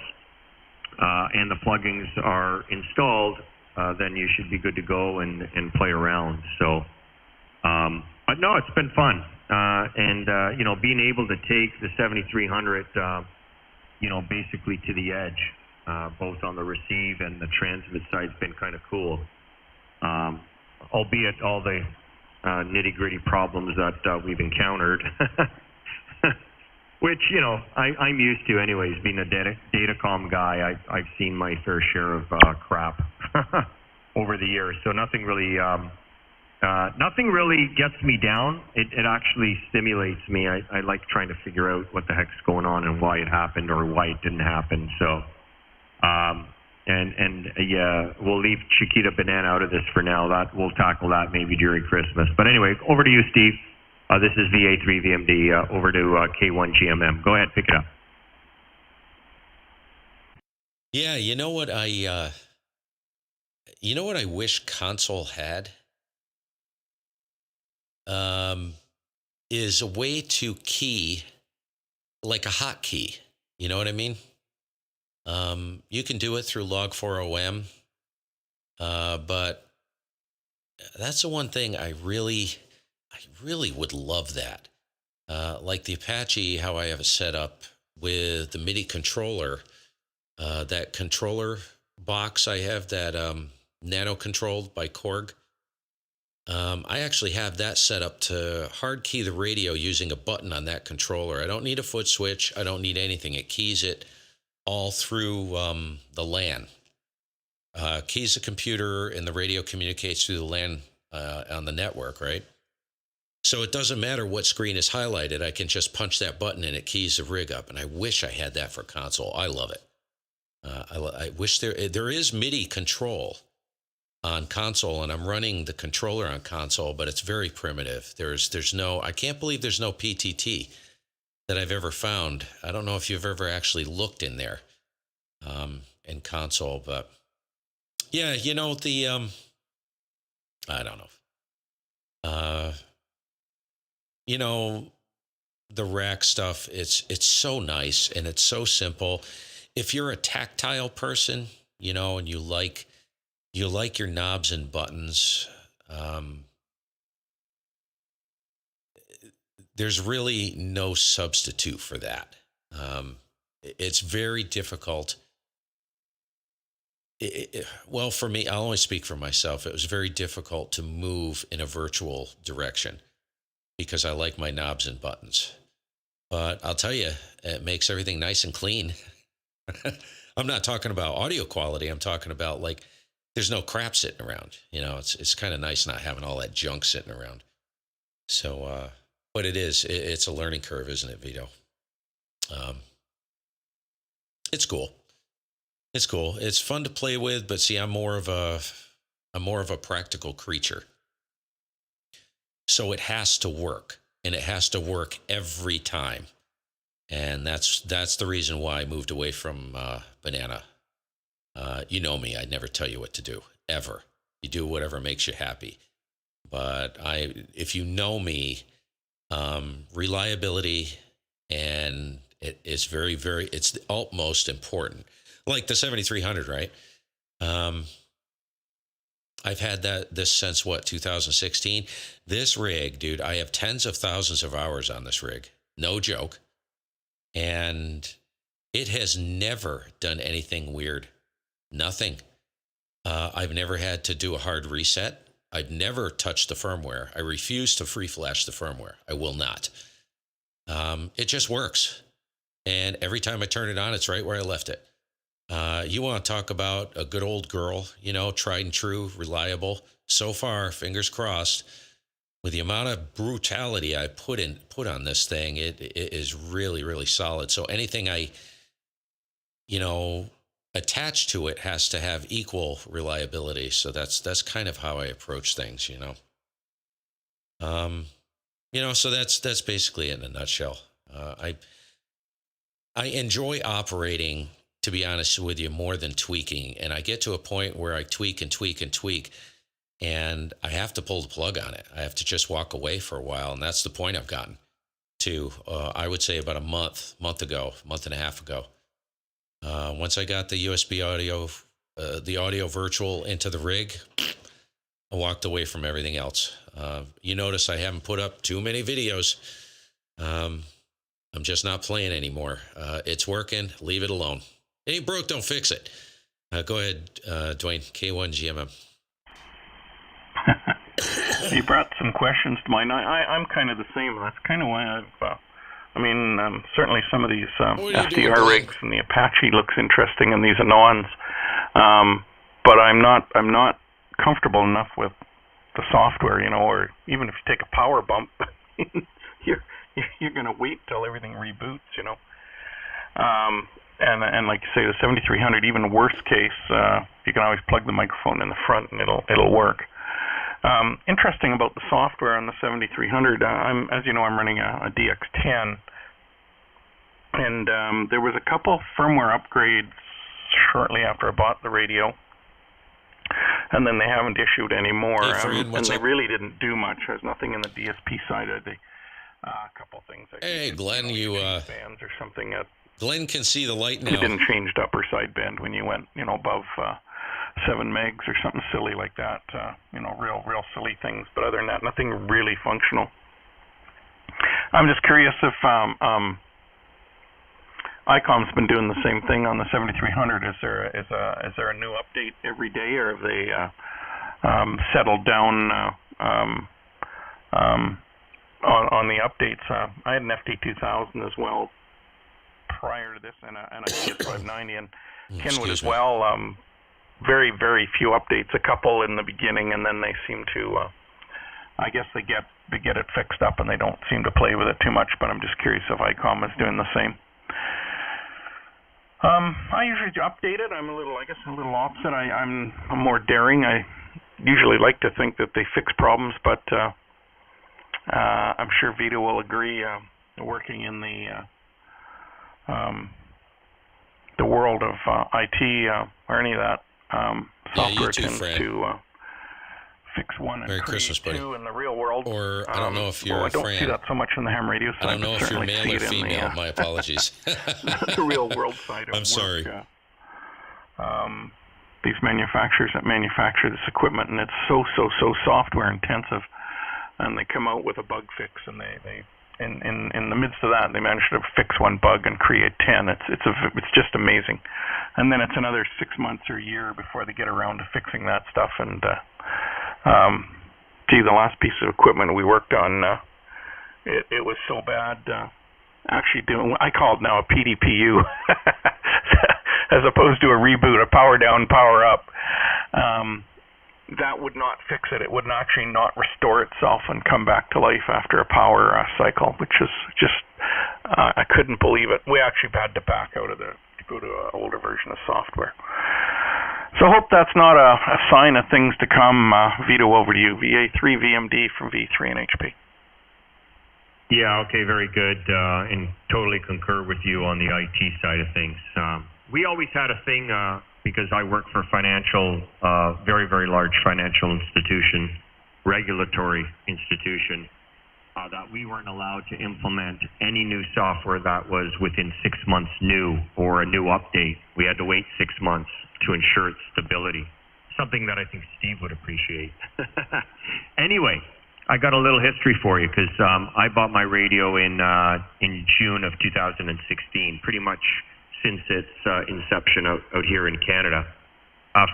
and the plugins are installed, then you should be good to go and play around. So, but no, it's been fun. And being able to take the 7300, basically to the edge, both on the receive and the transmit side, has been kind of cool. Albeit all the nitty-gritty problems that we've encountered. Which, I'm used to anyways. Being a datacom guy, I've seen my fair share of crap over the years. So nothing really gets me down. It actually stimulates me. I like trying to figure out what the heck's going on and why it happened or why it didn't happen. So, yeah, we'll leave Chiquita Banana out of this for now. We'll tackle that maybe during Christmas. But anyway, over to you, Steve. This is VA3 VMD, over to K1 GMM. Go ahead, pick it up. Yeah, you know what I wish console had? Is a way to key like a hotkey. You know what I mean? You can do it through Log4OM, but that's the one thing I really would love that. Like the Apache, how I have it set up with the MIDI controller, that controller box I have, that nano controlled by Korg. I actually have that set up to hard key the radio using a button on that controller. I don't need a foot switch. I don't need anything. It keys it all through the LAN. Keys the computer, and the radio communicates through the LAN on the network, right? So it doesn't matter what screen is highlighted. I can just punch that button and it keys the rig up. And I wish I had that for console. I love it. I wish there is MIDI control on console, and I'm running the controller on console, but it's very primitive. There's no, I can't believe there's no PTT that I've ever found. I don't know if you've ever actually looked in there in console, but yeah, I don't know. The rack stuff, it's so nice and it's so simple. If you're a tactile person, and you like your knobs and buttons, there's really no substitute for that. It's very difficult. Well, for me, I'll only speak for myself. It was very difficult to move in a virtual direction because I like my knobs and buttons. But I'll tell you, it makes everything nice and clean. I'm not talking about audio quality. I'm talking about, like, there's no crap sitting around. It's kind of nice not having all that junk sitting around. So, but it's a learning curve, isn't it, Vito? It's cool. It's cool. It's fun to play with, but see, I'm more of a practical creature. So it has to work, and it has to work every time. And that's the reason why I moved away from Banana. You know me, I'd never tell you what to do, ever. You do whatever makes you happy. But if you know me, reliability and it is very, very, it's the utmost important. Like the 7300, right? I've had this since 2016. This rig, dude, I have tens of thousands of hours on this rig. No joke. And it has never done anything weird. Nothing. I've never had to do a hard reset. I've never touched the firmware. I refuse to free flash the firmware. I will not. It just works. And every time I turn it on, it's right where I left it. You want to talk about a good old girl, tried and true, reliable. So far, fingers crossed, with the amount of brutality I put on this thing, it is really, really solid. So anything I, attach to it has to have equal reliability. So that's kind of how I approach things, So that's basically it in a nutshell. I enjoy operating, to be honest with you, more than tweaking. And I get to a point where I tweak and tweak and tweak, and I have to pull the plug on it. I have to just walk away for a while. And that's the point I've gotten to, I would say about a month and a half ago. Once I got the USB audio, the audio virtual into the rig, I walked away from everything else. You notice I haven't put up too many videos. I'm just not playing anymore. It's working. Leave it alone. It ain't broke, don't fix it. Go ahead, Dwayne, K1GMM. You brought some questions to mind. I'm kind of the same. That's kind of why I've... certainly some of these FDR rigs and the Apache looks interesting, and these Anons. But I'm not comfortable enough with the software, or even if you take a power bump, you're going to wait till everything reboots, And like you say, the 7300, even worst case, you can always plug the microphone in the front and it'll work. Interesting about the software on the 7300, as you know, I'm running a DX10, and there was a couple firmware upgrades shortly after I bought the radio, and then they haven't issued any more, and they really didn't do much. There's nothing in the DSP side of the a couple things. Hey, Glenn, bands or something. Glenn can see the light now. You didn't change the upper sideband when you went, above 7 megs or something silly like that. Real silly things. But other than that, nothing really functional. I'm just curious if ICOM's been doing the same thing on the 7300. Is there a new update every day, or have they settled down on the updates? I had an FT2000 as well prior to this, and a PS590, and Kenwood as well. Very, very few updates. A couple in the beginning, and then they seem to. I guess they get it fixed up, and they don't seem to play with it too much. But I'm just curious if ICOM is doing the same. I usually update it. I'm a little opposite. I'm more daring. I usually like to think that they fix problems, but I'm sure Vito will agree. Working in the world of IT or any of that, software tends to fix one and Merry create Christmas, buddy. two in the real world. Or I don't know if you're I don't see that so much in the ham radio side. I don't know if you're male or female. My apologies. The real world side of I'm sorry. These manufacturers that manufacture this equipment, and it's so software intensive, and they come out with a bug fix, and they in the midst of that, they manage to fix one bug and create 10. It's just amazing. And then it's another 6 months or a year before they get around to fixing that stuff. And the last piece of equipment we worked on, it was so bad. Actually I call it now a PDPU, as opposed to a reboot, a power down, power up. That would not fix it. It would actually not restore itself and come back to life after a power cycle, which is just, I couldn't believe it. We actually had to back out of to go to an older version of software. So I hope that's not a sign of things to come. Vito, over to you. VA3 VMD from V3 and HP. Yeah, okay, very good. And totally concur with you on the IT side of things. We always had a thing, because I work for very, very large financial institution, regulatory institution, that we weren't allowed to implement any new software that was within 6 months new or a new update. We had to wait 6 months to ensure its stability, something that I think Steve would appreciate. Anyway, I got a little history for you because I bought my radio in June of 2016, pretty much since its inception out here in Canada.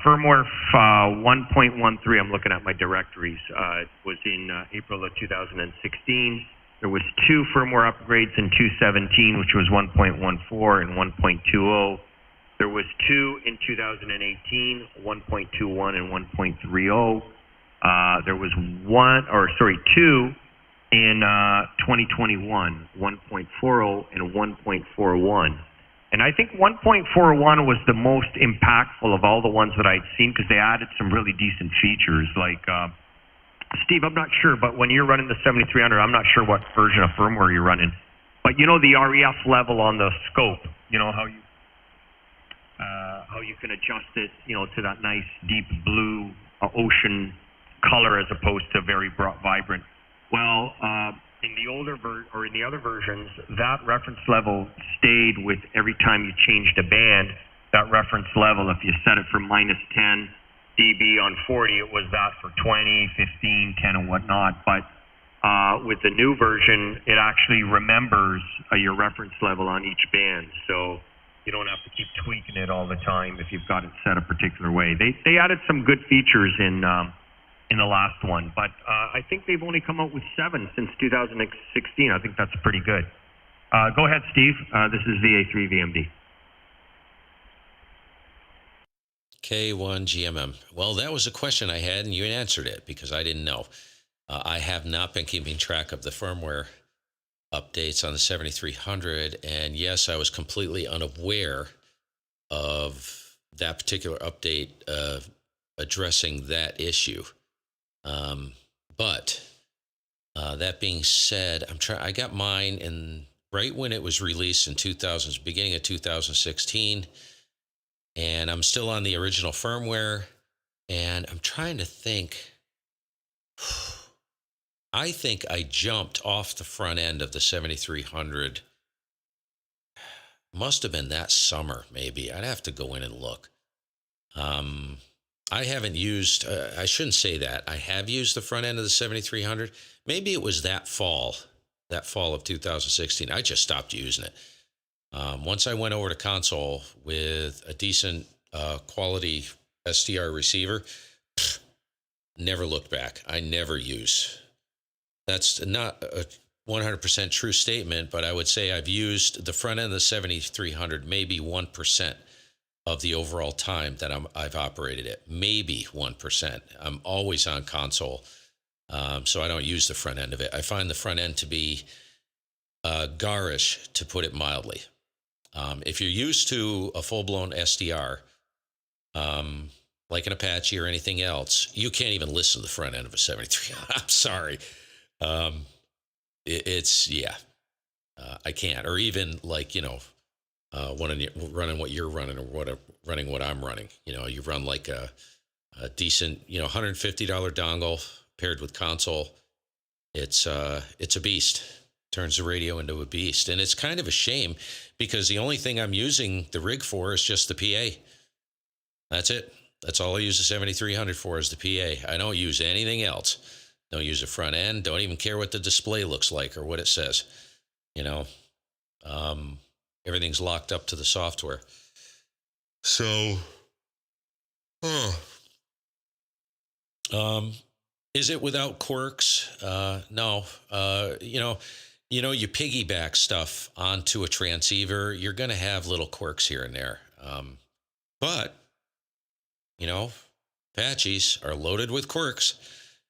Firmware 1.13, I'm looking at my directories, was in April of 2016. There was 2 firmware upgrades in 2017, which was 1.14 and 1.20. There was 2 in 2018, 1.21 and 1.30. There was 2 in 2021, 1.40 and 1.41. And I think 1.41 was the most impactful of all the ones that I'd seen because they added some really decent features. Like, Steve, I'm not sure, but when you're running the 7300, I'm not sure what version of firmware you're running. But you know the REF level on the scope, you know how you can adjust it, you know, to that nice deep blue ocean color as opposed to very bright, vibrant. Well, in the in the other versions, that reference level stayed with every time you changed a band. That reference level, if you set it for minus 10 dB on 40, it was that for 20, 15, 10, and whatnot. But with the new version, it actually remembers your reference level on each band. So you don't have to keep tweaking it all the time if you've got it set a particular way. They added some good features in the last one, but I think they've only come out with 7 since 2016. I think that's pretty good. Go ahead, Steve. This is VA3 VMD. K1 GMM. Well, that was a question I had, and you answered it because I didn't know. I have not been keeping track of the firmware updates on the 7300, and yes, I was completely unaware of that particular update addressing that issue. But that being said, I got mine right when it was released in beginning of 2016, and I'm still on the original firmware, and I'm trying to think. I think I jumped off the front end of the 7300. Must have been that summer, maybe. I'd have to go in and look. I haven't used, I shouldn't say that. I have used the front end of the 7300. Maybe it was that fall of 2016. I just stopped using it. Once I went over to console with a decent quality SDR receiver, never looked back. I never use. That's not a 100% true statement, but I would say I've used the front end of the 7300 maybe 1% of the overall time that I've operated it. Maybe 1%. I'm always on console, so I don't use the front end of it. I find the front end to be garish, to put it mildly. If you're used to a full-blown SDR, like an Apache or anything else, you can't even listen to the front end of a 7300. I'm sorry. I can't. Or even like, running what you're running or running what I'm running. You run like a decent, $150 dongle paired with console. It's a beast. Turns the radio into a beast. And it's kind of a shame because the only thing I'm using the rig for is just the PA. That's it. That's all I use the 7300 for is the PA. I don't use anything else. Don't use the front end. Don't even care what the display looks like or what it says. Everything's locked up to the software. So, is it without quirks? No. You piggyback stuff onto a transceiver, you're going to have little quirks here and there. But, Apaches are loaded with quirks,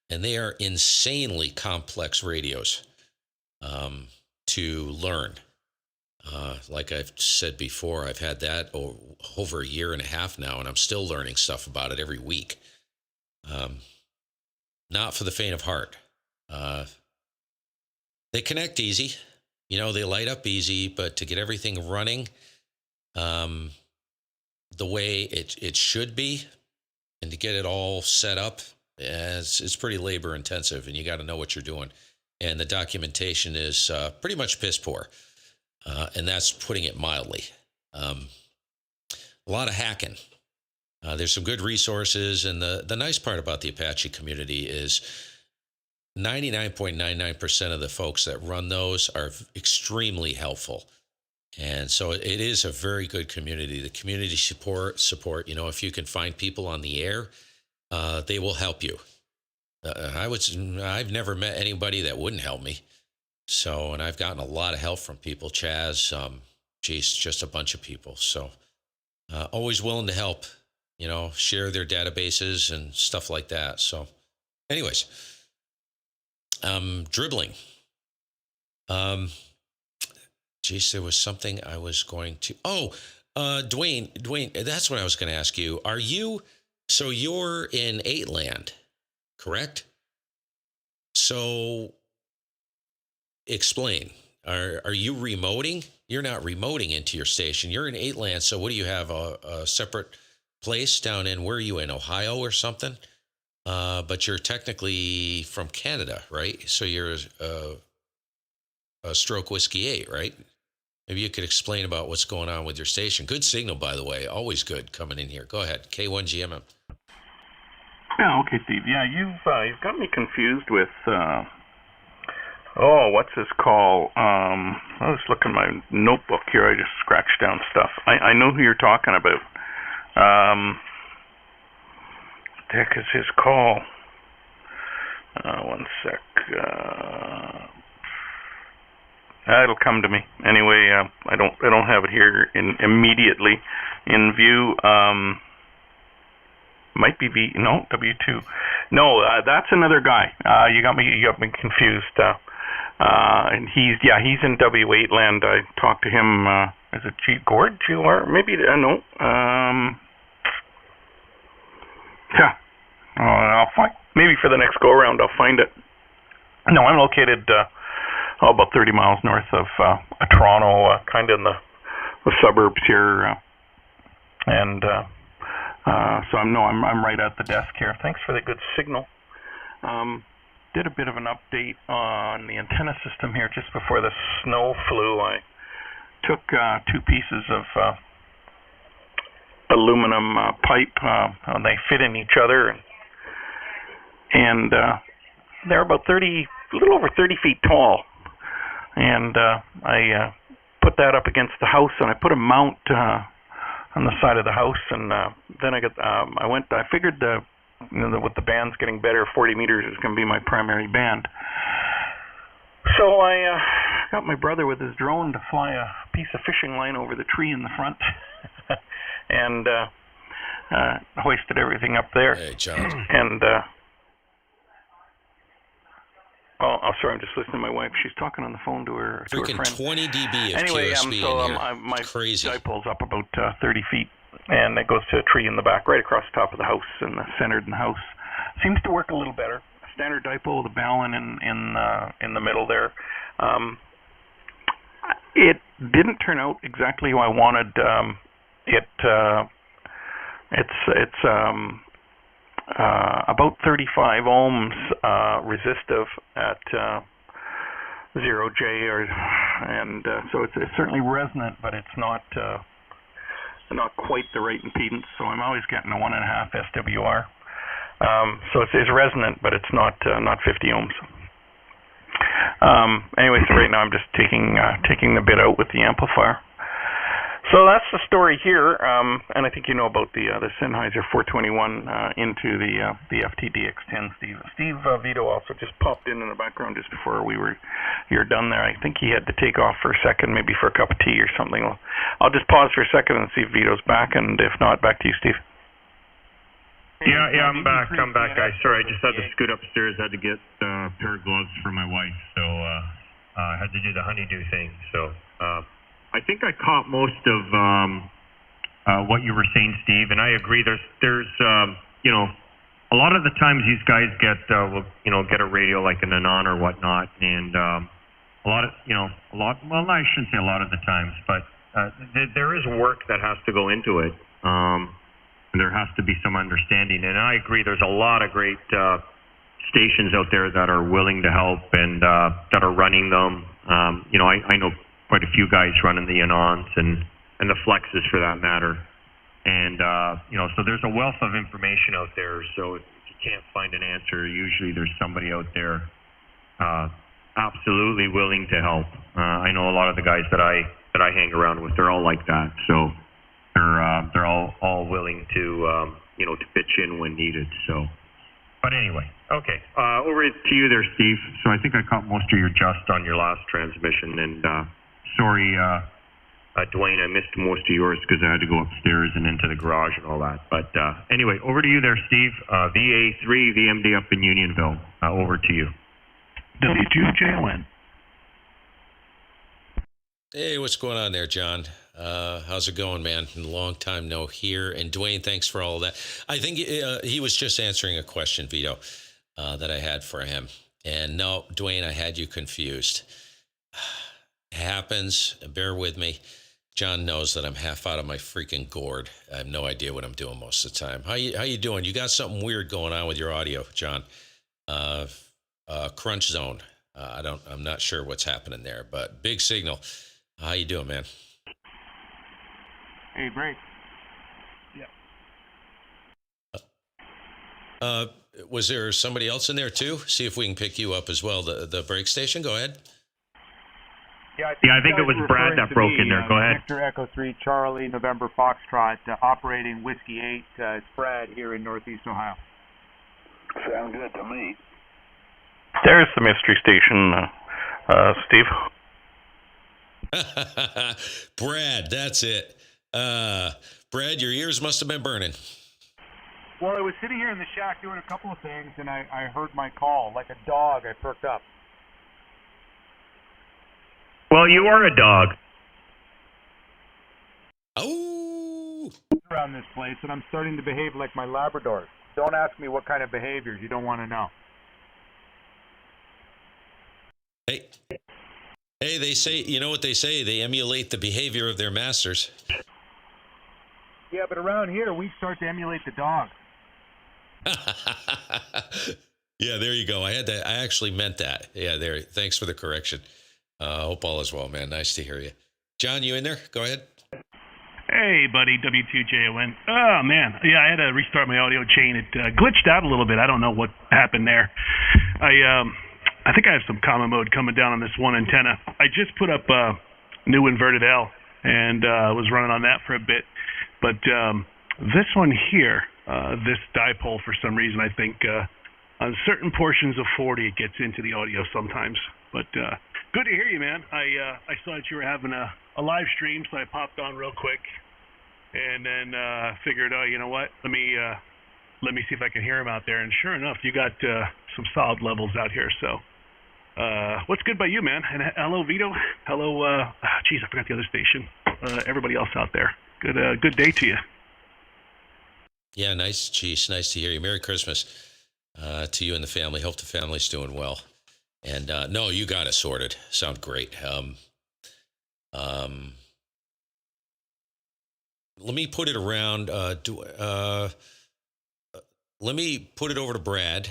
and they are insanely complex radios to learn. Like I've said before, I've had that over a year and a half now, and I'm still learning stuff about it every week. Not for the faint of heart. They connect easy, they light up easy, but to get everything running the way it should be and to get it all set up, it's pretty labor intensive, and you got to know what you're doing. and the documentation is pretty much piss poor, and that's putting it mildly. A lot of hacking. There's some good resources, and the nice part about the Apache community is 99.99% of the folks that run those are extremely helpful. And so it is a very good community. The community support, if you can find people on the air, they will help you. I've never met anybody that wouldn't help me. So, and I've gotten a lot of help from people. Chaz, just a bunch of people. So, always willing to help, share their databases and stuff like that. So, anyways, dribbling. There was something I was going to. Dwayne, that's what I was going to ask you. So you're in 8 land, correct? So explain. Are you remoting? You're not remoting into your station. You're in 8 land. So what do you have? A separate place down in, where are you in, Ohio or something? But you're technically from Canada, right? So you're a Stroke Whiskey 8, right? Maybe you could explain about what's going on with your station. Good signal, by the way. Always good coming in here. Go ahead. K1GMM. Yeah, okay, Steve. Yeah, you've got me confused with, what's this call? I was looking at my notebook here. I just scratched down stuff. I know who you're talking about. What the heck is his call? One sec. It'll come to me. Anyway, I don't have it here immediately in view. Might be W2. No, that's another guy. You got me confused. And he's in W8 land. I talked to him. Is it Gord? GOR? Maybe no. Yeah. I'll find. Maybe for the next go around, I'll find it. No, I'm located about 30 miles north of Toronto, kind of in the suburbs here, and so I'm right at the desk here. Thanks for the good signal. Did a bit of an update on the antenna system here just before the snow flew. I took 2 pieces of aluminum pipe, and they fit in each other, and they're about a little over 30 feet tall. And I put that up against the house, and I put a mount on the side of the house, and then I figured with the bands getting better, 40 meters is going to be my primary band. So I got my brother with his drone to fly a piece of fishing line over the tree in the front, and hoisted everything up there. Hey, John. And sorry, I'm just listening to my wife. She's talking on the phone to her Freaking friend. 20 dB of anyway, QSB so in here. my crazy. dipole's up about 30 feet, and it goes to a tree in the back, right across the top of the house, and centered in the house. Seems to work a little better. Standard dipole with a balun in the middle there. It didn't turn out exactly how I wanted. It's about 35 ohms resistive at 0J, so it's certainly resonant, but it's not quite the right impedance. So I'm always getting a 1.5 SWR. So it's resonant, but it's not 50 ohms. Anyway, so right now I'm just taking the bit out with the amplifier. So that's the story here, and I think you know about the Sennheiser 421 into the FTDX10. Steve Vito also just popped in the background just before you're done there. I think he had to take off for a second, maybe for a cup of tea or something. I'll just pause for a second and see if Vito's back, and if not, back to you, Steve. Yeah, I'm back, guys. Sorry, I just had to scoot upstairs. I had to get a pair of gloves for my wife, so I had to do the honeydew thing. So I think I caught most of what you were saying, Steve, and I agree. There's a lot of the times these guys get get a radio like an Anon or whatnot, and well, I shouldn't say a lot of the times, but there is work that has to go into it. And there has to be some understanding, and I agree. There's a lot of great stations out there that are willing to help and that are running them. I know quite a few guys running the Anons and the Flexes for that matter. And, so there's a wealth of information out there. So if you can't find an answer, usually there's somebody out there absolutely willing to help. I know a lot of the guys that I hang around with, they're all like that. So they're all willing to, to pitch in when needed. So, but anyway, okay. Over to you there, Steve. So I think I caught most of your just on your last transmission. And sorry, Dwayne, I missed most of yours because I had to go upstairs and into the garage and all that. But anyway, over to you there, Steve. VA3 VMD up in Unionville. Over to you. W2JON. Hey, what's going on there, John? How's it going, man? Long time no hear. And Dwayne, thanks for all of that. I think he was just answering a question, Vito, that I had for him. And no, Dwayne, I had you confused. It happens. Bear with me. John knows that I'm half out of my freaking gourd. I have no idea what I'm doing most of the time. How you doing? You got something weird going on with your audio, John. Crunch zone. I'm not sure what's happening there, but big signal. How you doing, man? Hey, break. Yeah. Was there somebody else in there too? See if we can pick you up as well. The break station. Go ahead. Yeah, I think it was Brad that broke in there. Go ahead. Victor Echo 3 Charlie November Foxtrot operating Whiskey 8. It's Brad here in Northeast Ohio. Sound good to me. There's the mystery station, Steve. Brad, that's it. Brad, your ears must have been burning. Well, I was sitting here in the shack doing a couple of things, and I heard my call. Like a dog, I perked up. Well, you are a dog. Oh! Around this place, and I'm starting to behave like my Labrador. Don't ask me what kind of behaviors. You don't want to know. Hey, they say, you know what they say? They emulate the behavior of their masters. Yeah, but around here, we start to emulate the dog. Yeah, there you go. I actually meant that. Yeah, there. Thanks for the correction. Hope all is well, man. Nice to hear you. John, you in there? Go ahead. Hey, buddy, W2JON. Oh, man. Yeah, I had to restart my audio chain. It glitched out a little bit. I don't know what happened there. I think I have some common mode coming down on this one antenna. I just put up a new inverted L and was running on that for a bit. But this one here, this dipole, for some reason, I think on certain portions of 40, it gets into the audio sometimes. But good to hear you, man. I saw that you were having a live stream, so I popped on real quick. And then figured, oh, you know what? Let me see if I can hear him out there. And sure enough, you got some solid levels out here. So what's good by you, man? And hello, Vito. Hello, geez, I forgot the other station. Everybody else out there. Good day to you. Yeah, nice, geez, nice to hear you. Merry Christmas to you and the family. Hope the family's doing well. And no, you got it sorted. Sound great. Let me put it around. Let me put it over to Brad.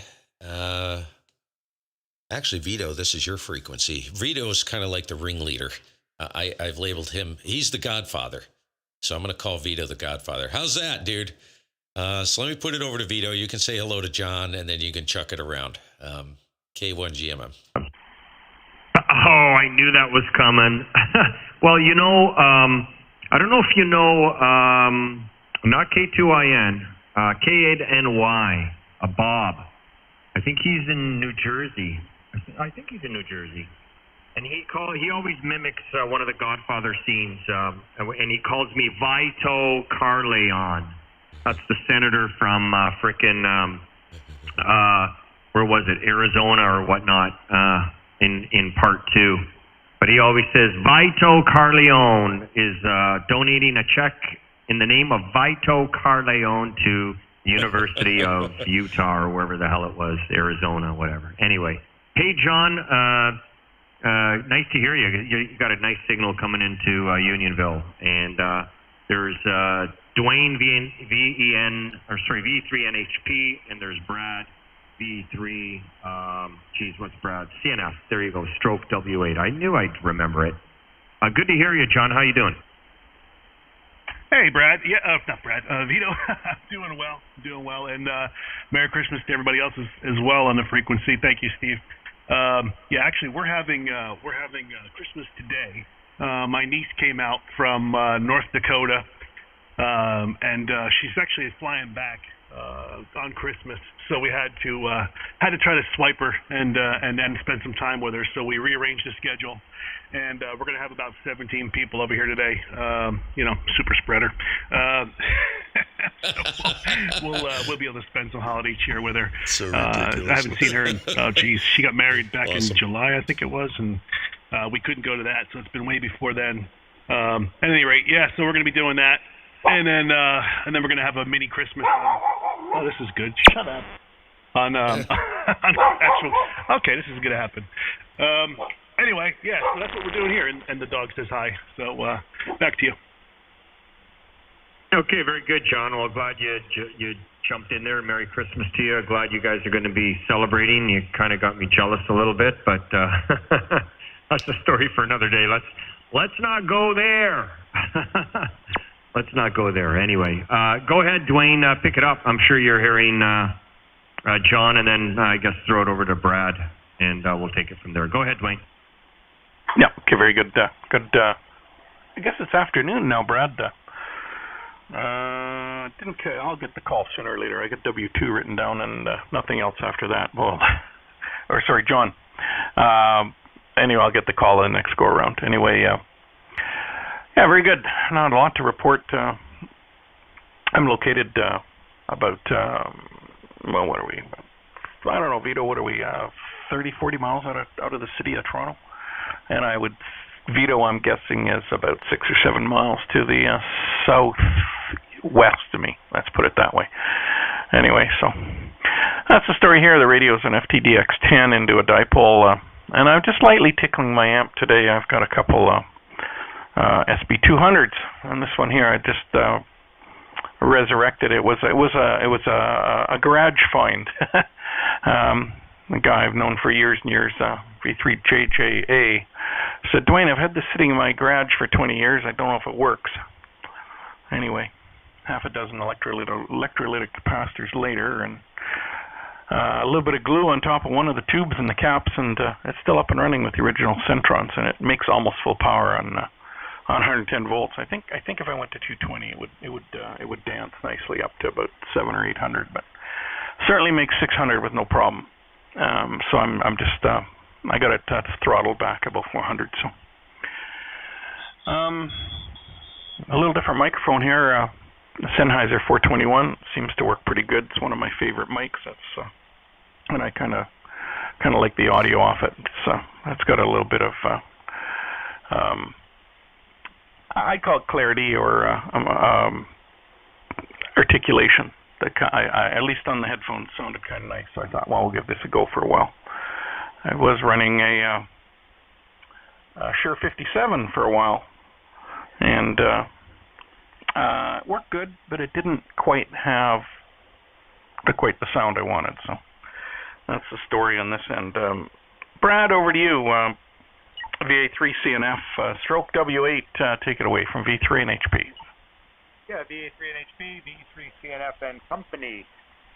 Actually, Vito, this is your frequency. Vito is kind of like the ringleader. I've labeled him. He's the Godfather. So I'm going to call Vito the Godfather. How's that, dude? So let me put it over to Vito. You can say hello to John, and then you can chuck it around. K1GMM. Oh, I knew that was coming. Well, I don't know if you know, not K2IN, K8NY, Bob. I think he's in New Jersey. I think he's in New Jersey. And he always mimics one of the Godfather scenes, and he calls me Vito Carleon. That's the senator from where was it, Arizona or whatnot, in part 2. But he always says Vito Carleon is donating a check in the name of Vito Carleon to the University of Utah or wherever the hell it was, Arizona, whatever. Anyway, hey John, nice to hear you. You got a nice signal coming into Unionville, and there's Dwayne V3NHP, and there's Brad. V3, what's Brad? CNF, there you go, stroke W8. I knew I'd remember it. Good to hear you, John. How you doing? Hey, Brad. Yeah, not Brad. Vito. Doing well, and Merry Christmas to everybody else as well on the frequency. Thank you, Steve. Yeah, actually, we're having Christmas today. My niece came out from North Dakota, and she's actually flying back on Christmas. So we had to try to swipe her and spend some time with her. So we rearranged the schedule, and we're going to have about 17 people over here today. Super spreader. So we'll be able to spend some holiday cheer with her. So ridiculous. I haven't seen her in, she got married back Awesome. in July, I think it was, and we couldn't go to that, so it's been way before then. At any rate, yeah, so we're going to be doing that. And then we're gonna have a mini Christmas. Oh, this is good. Shut up. On actual. Okay, this is gonna happen. Anyway, yeah. So that's what we're doing here, and the dog says hi. So back to you. Okay, very good, John. Well, glad you jumped in there. Merry Christmas to you. Glad you guys are going to be celebrating. You kind of got me jealous a little bit, but that's a story for another day. Let's not go there. Let's not go there. Anyway, go ahead, Dwayne, pick it up. I'm sure you're hearing John, and then I guess throw it over to Brad, and we'll take it from there. Go ahead, Dwayne. Yeah. Okay. Very good. I guess it's afternoon now, Brad. I'll get the call sooner or later. I got W2 written down, and nothing else after that. Well, or sorry, John. Anyway, I'll get the call in the next go around. Anyway. Yeah, very good. Not a lot to report. I'm located about, what are we? I don't know, Vito, what are we, 30, 40 miles out of the city of Toronto? And Vito, I'm guessing, is about 6 or 7 miles to the southwest of me. Let's put it that way. Anyway, so that's the story here. The radio's an FTDX10 into a dipole, and I'm just lightly tickling my amp today. I've got a couple SB200s, and this one here I just resurrected. It was a garage find. A guy I've known for years and years, V3JJA, said, Dwayne, I've had this sitting in my garage for 20 years. I don't know if it works. Anyway, half a dozen electrolytic capacitors later, and a little bit of glue on top of one of the tubes and the caps, and it's still up and running with the original Centrons, and it makes almost full power on 110 volts. I think if I went to 220, it would dance nicely up to about 700 or 800, but certainly makes 600 with no problem. So I'm just I got it throttled back about 400. So a little different microphone here. The Sennheiser 421 seems to work pretty good. It's one of my favorite mics. That's and I kind of like the audio off it. It's got a little bit of I call it clarity or articulation. I at least on the headphones sounded kind of nice. So I thought, well, we'll give this a go for a while. I was running a Shure 57 for a while, and it worked good, but it didn't quite have the sound I wanted. So that's the story on this end. Brad, over to you. VA3 CNF, stroke W8, take it away from V3 and HP. Yeah, VA3 and HP, V3 CNF and company.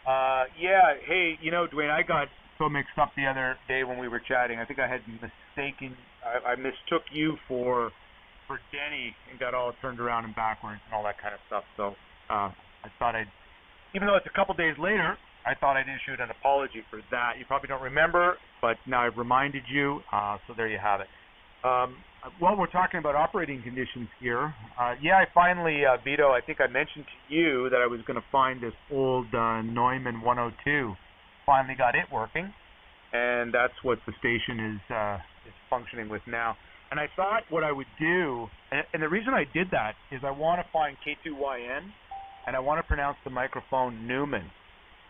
Yeah, hey, Dwayne, I got so mixed up the other day when we were chatting. I think I mistook you for Denny and got all turned around and backwards and all that kind of stuff. So I thought even though it's a couple days later, I thought I'd issue an apology for that. You probably don't remember, but now I've reminded you, so there you have it. Well, we're talking about operating conditions here. I finally, Vito, I think I mentioned to you that I was going to find this old Neumann 102. Finally got it working, and that's what the station is functioning with now. And I thought what I would do, and the reason I did that is I want to find K2YN, and I want to pronounce the microphone Newman,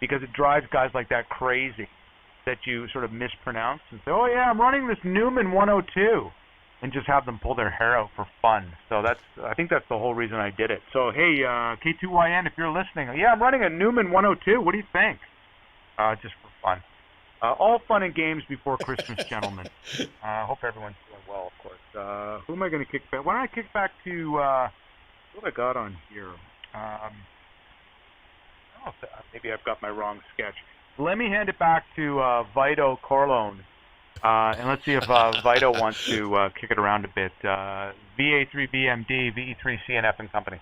because it drives guys like that crazy that you sort of mispronounce and say, oh yeah, I'm running this Newman 102, and just have them pull their hair out for fun. So I think that's the whole reason I did it. So hey, K2YN, if you're listening, yeah, I'm running a Newman 102. What do you think? Just for fun. All fun and games before Christmas, gentlemen. Hope everyone's doing well, of course. Who am I going to kick back? Why don't I kick back to what I got on here? I don't know if maybe I've got my wrong sketch. Let me hand it back to Vito Corleone, and let's see if Vito wants to kick it around a bit. VA3BMD, VE3CNF and Company.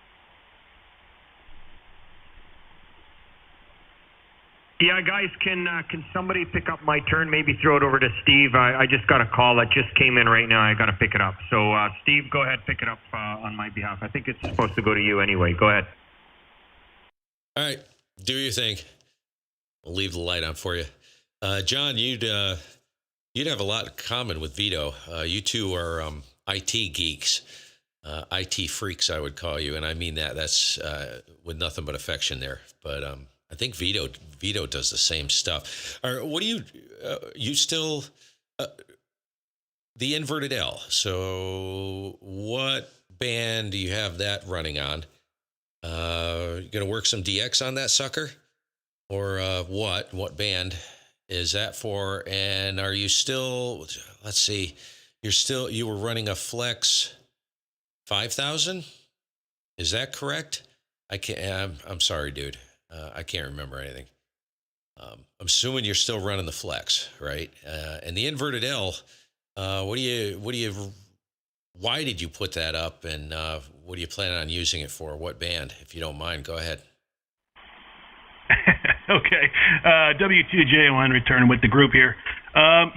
Yeah, guys, can somebody pick up my turn? Maybe throw it over to Steve. I just got a call that just came in right now. I got to pick it up. So, Steve, go ahead, pick it up on my behalf. I think it's supposed to go to you anyway. Go ahead. All right, do your thing. We'll leave the light on for you. John, you'd have a lot in common with Vito. You two are IT geeks, IT freaks, I would call you, and I mean that. That's with nothing but affection there. But I think Vito does the same stuff. What do you still the inverted L? So what band do you have that running on? You gonna work some DX on that sucker, or what? What band is that for? And are you still? Let's see. You were running a Flex 5000. Is that correct? I'm sorry, dude. I can't remember anything. I'm assuming you're still running the Flex, right? And the inverted L. Why did you put that up, and what do you plan on using it for? What band, if you don't mind? Go ahead. Okay. W2JON returning with the group here. I'm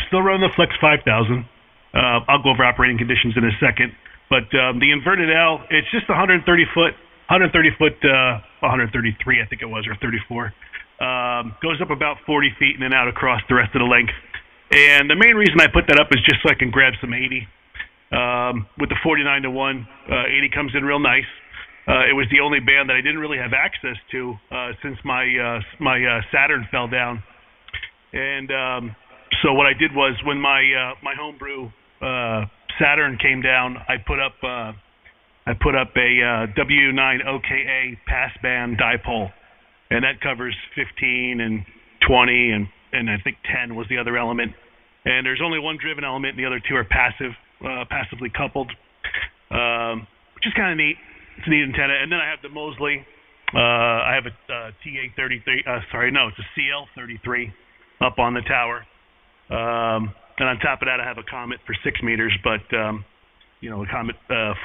still running the Flex 5000. I'll go over operating conditions in a second. But the inverted L, it's just 133, I think it was, or 34. Goes up about 40 feet and then out across the rest of the length. And the main reason I put that up is just so I can grab some 80. With the 49-1, 80 comes in real nice. It was the only band that I didn't really have access to since my Saturn fell down. And so what I did was when my homebrew Saturn came down, I put up a W9 OKA passband dipole, and that covers 15 and 20 and I think 10 was the other element. And there's only one driven element, and the other two are passively coupled, which is kind of neat. It's a neat antenna. And then I have the Mosley. I have a TA33. It's a CL33 up on the tower. And on top of that, I have a Comet for 6 meters, but a Comet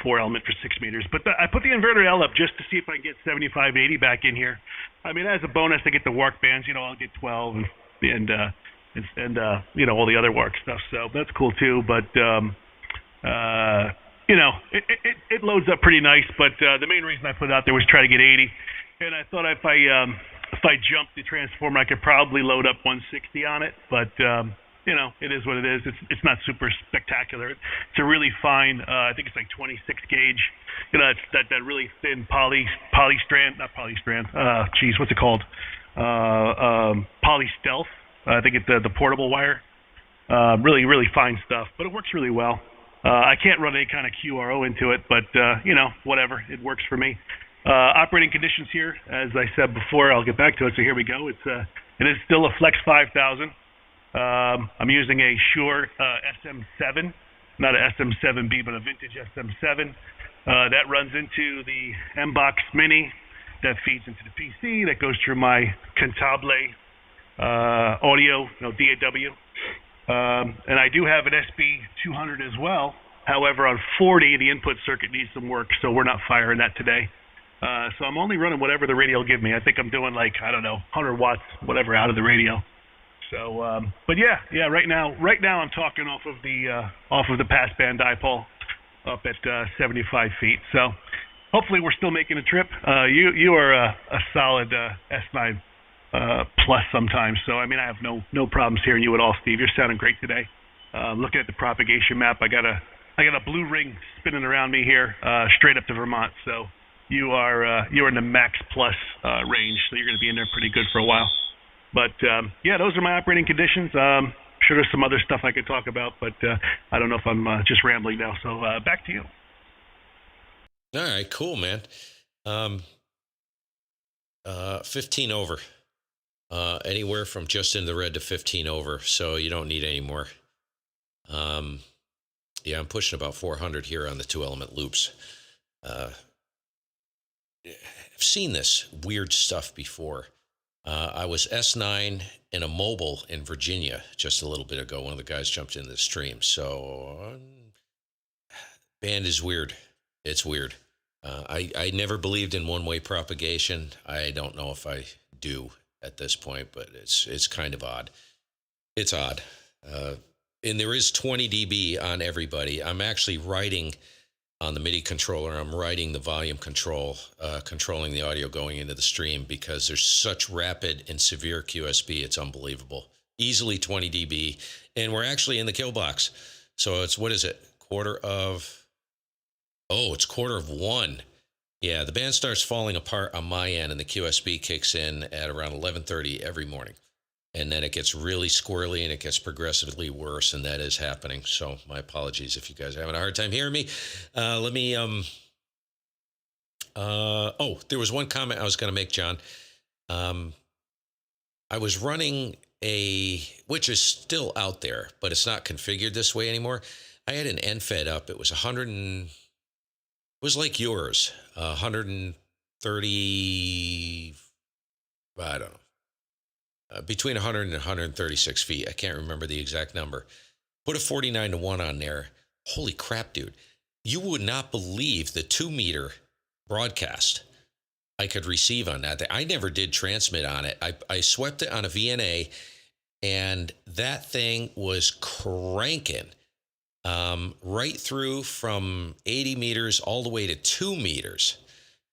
4 element for 6 meters. But I put the inverter L up just to see if I can get 75, 80 back in here. I mean, as a bonus, I get the WARC bands. I'll get 12 and all the other WARC stuff. So that's cool too. But it loads up pretty nice. But the main reason I put it out there was try to get 80. And I thought if I jumped the transformer, I could probably load up 160 on it. But it is what it is. It's not super spectacular. It's a really fine, I think it's like 26 gauge. It's that really thin polystrand. What's it called? Poly stealth. I think it's the portable wire. Really, really fine stuff, but it works really well. I can't run any kind of QRO into it, but whatever. It works for me. Operating conditions here, as I said before, I'll get back to it. So here we go. It is still a Flex 5000. I'm using a Shure SM7, not a SM7B, but a vintage SM7. That runs into the M-Box Mini, that feeds into the PC, that goes through my Cantabile audio, DAW. And I do have an SB200 as well. However, on 40, the input circuit needs some work, so we're not firing that today. So I'm only running whatever the radio will give me. I think I'm doing 100 watts, whatever, out of the radio. So, but yeah. Right now I'm talking off of the passband dipole up at 75 feet. So, hopefully we're still making a trip. You are a solid S9 plus sometimes. So, I mean, I have no problems hearing you at all, Steve. You're sounding great today. Looking at the propagation map, I got a blue ring spinning around me here, straight up to Vermont. So, you are in the max plus range. So you're going to be in there pretty good for a while. But, those are my operating conditions. Sure there's some other stuff I could talk about, but I don't know if I'm just rambling now. So back to you. All right, cool, man. 15 over. anywhere from just in the red to 15 over, so you don't need any more. Yeah, I'm pushing about 400 here on the 2-element loops. I've seen this weird stuff before. I was S9 in a mobile in Virginia just a little bit ago. One of the guys jumped into the stream. So, band is weird. It's weird. I never believed in one-way propagation. I don't know if I do at this point, but it's kind of odd. It's odd. And there is 20 dB on everybody. I'm actually writing on the MIDI controller. I'm writing the volume control, controlling the audio going into the stream because there's such rapid and severe QSB. It's unbelievable. Easily 20 dB. And we're actually in the kill box. So it's, what is it? It's 1:15. Yeah, the band starts falling apart on my end and the QSB kicks in at around 11:30 every morning. And then it gets really squirrely and it gets progressively worse, and that is happening. So my apologies if you guys are having a hard time hearing me. There was one comment I was going to make, John. I was running which is still out there, but it's not configured this way anymore. I had an NFED up. It was it was like yours, 130, I don't know. Between 100 and 136 feet. I can't remember the exact number. Put a 49-1 on there. Holy crap, dude. You would not believe the 2-meter broadcast I could receive on that. I never did transmit on it. I swept it on a VNA, and that thing was cranking right through from 80 meters all the way to 2 meters.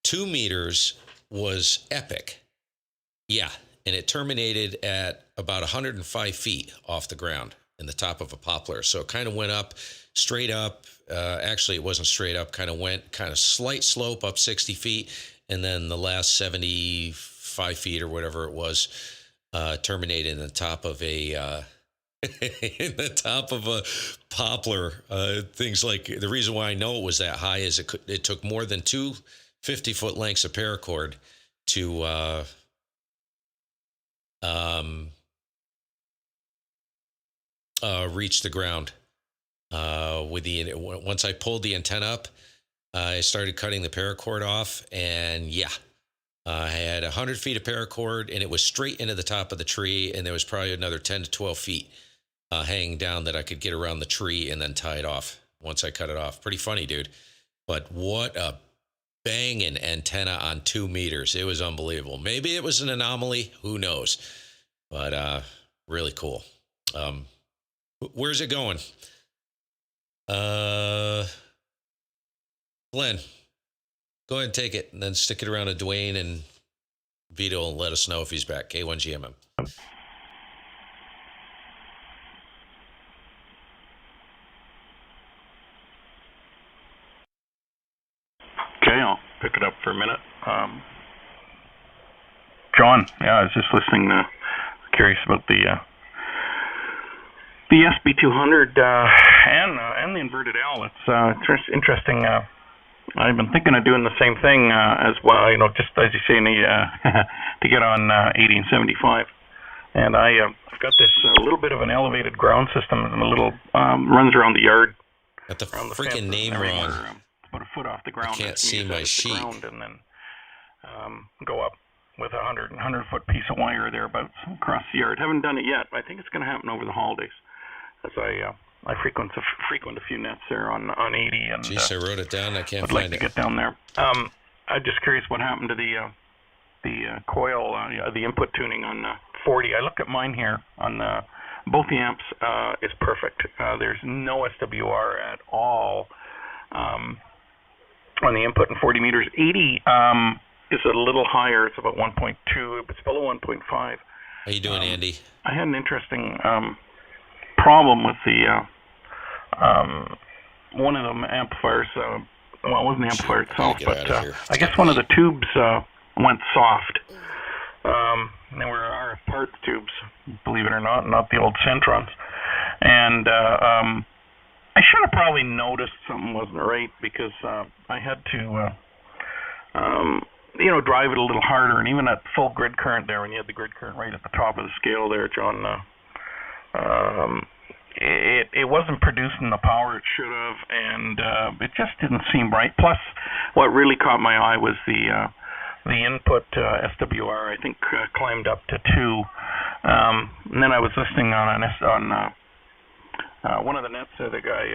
2 meters was epic. Yeah. And it terminated at about 105 feet off the ground in the top of a poplar. So it kind of went up, straight up. Actually, it wasn't straight up, kind of slight slope up 60 feet. And then the last 75 feet or whatever it was, terminated in the top of a poplar. Things like, the reason why I know it was that high is it took more than 2 50-foot lengths of paracord to reach the ground. Once I pulled the antenna up, I started cutting the paracord off, and I had 100 feet of paracord, and it was straight into the top of the tree, and there was probably another 10 to 12 feet hanging down that I could get around the tree and then tie it off once I cut it off. Pretty funny, dude. But what a banging antenna on 2 meters. It was unbelievable. Maybe it was an anomaly. Who knows? But really cool. Where's it going? Glenn, go ahead and take it and then stick it around to Dwayne and Vito and let us know if he's back. K1GMM. Okay, I'll pick it up for a minute. John, I was just listening. Curious about the SB200 and the inverted L. It's interesting. I've been thinking of doing the same thing as well. Just as you say, to get on 80 and 75. And I've got this little bit of an elevated ground system, and a little runs around the yard. Got the freaking name wrong. About a foot off the ground. I can't see my sheet. And then go up with a 100-foot piece of wire thereabouts across the yard. Haven't done it yet. I think it's going to happen over the holidays, as I frequent a few nets there on 80. And jeez, I wrote it down. I can't would find like it. to get down there. I'm just curious what happened to the coil, the input tuning on 40. I looked at mine here on both the amps. It's perfect. There's no SWR at all on the input in 40 meters. 80 is a little higher. It's about 1.2. It's below 1.5. How you doing, Andy? I had an interesting problem with the one of them amplifiers. Well, it wasn't the amplifier itself, but I guess one of the tubes went soft. They were RF parts tubes, believe it or not the old Centrons. And I should have probably noticed something wasn't right, because I had to drive it a little harder, and even at full grid current there, when you had the grid current right at the top of the scale there, John, it wasn't producing the power it should have, and it just didn't seem right. Plus, what really caught my eye was the input SWR, I think, climbed up to 2. And then I was listening on one of the nets. The guy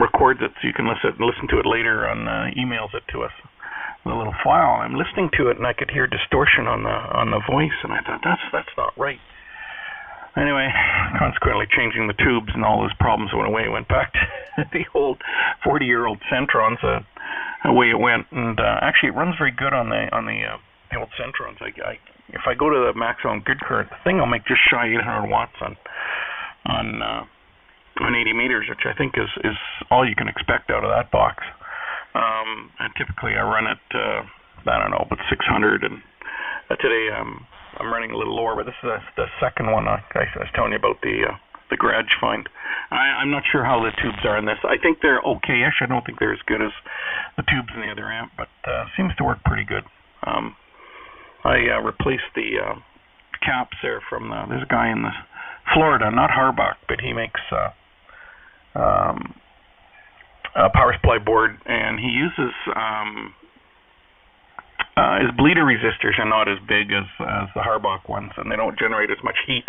records it, so you can listen to it later on. Emails it to us, the little file. I'm listening to it, and I could hear distortion on the voice, and I thought that's not right. Anyway, consequently changing the tubes and all those problems went away. Went back to the old 40-year-old Centrons. Away it went, and actually it runs very good on the old Centrons. If I go to the maximum grid current, the thing will make just shy 800 watts on 80 meters, which I think is all you can expect out of that box. And typically I run at I don't know, about 600, and today I'm running a little lower, but this is the second one I was telling you about, the garage find. I'm not sure how the tubes are in this. I think they're okay-ish. I don't think they're as good as the tubes in the other amp, but seems to work pretty good. I replaced the caps there from there's a guy in Florida, not Harbach, but he makes a power supply board, and he uses his bleeder resistors are not as big as the Harbach ones, and they don't generate as much heat.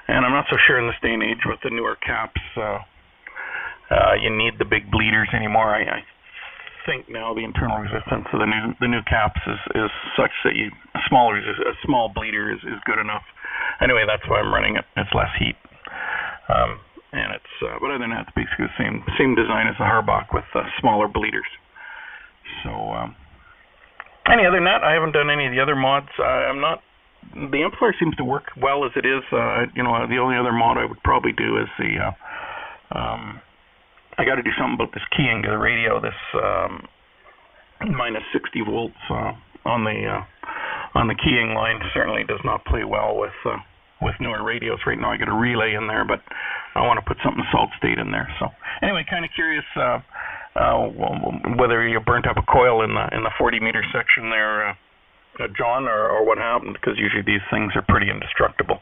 And I'm not so sure in this day and age with the newer caps you need the big bleeders anymore. I think now the internal resistance of the new caps is such that a small bleeder is good enough. Anyway, that's why I'm running it. It's less heat, and it's but other than that, it's basically the same design as the Harbach with smaller bleeders. So any other than that, I haven't done any of the other mods. I'm not. The amplifier seems to work well as it is. The only other mod I would probably do is I got to do something about this keying to the radio. This minus 60 volts on the keying line certainly does not play well with newer radios. Right now I got a relay in there, but I want to put something solid state in there. So anyway, kind of curious whether you burnt up a coil in the 40 meter section there, John, or what happened, because usually these things are pretty indestructible.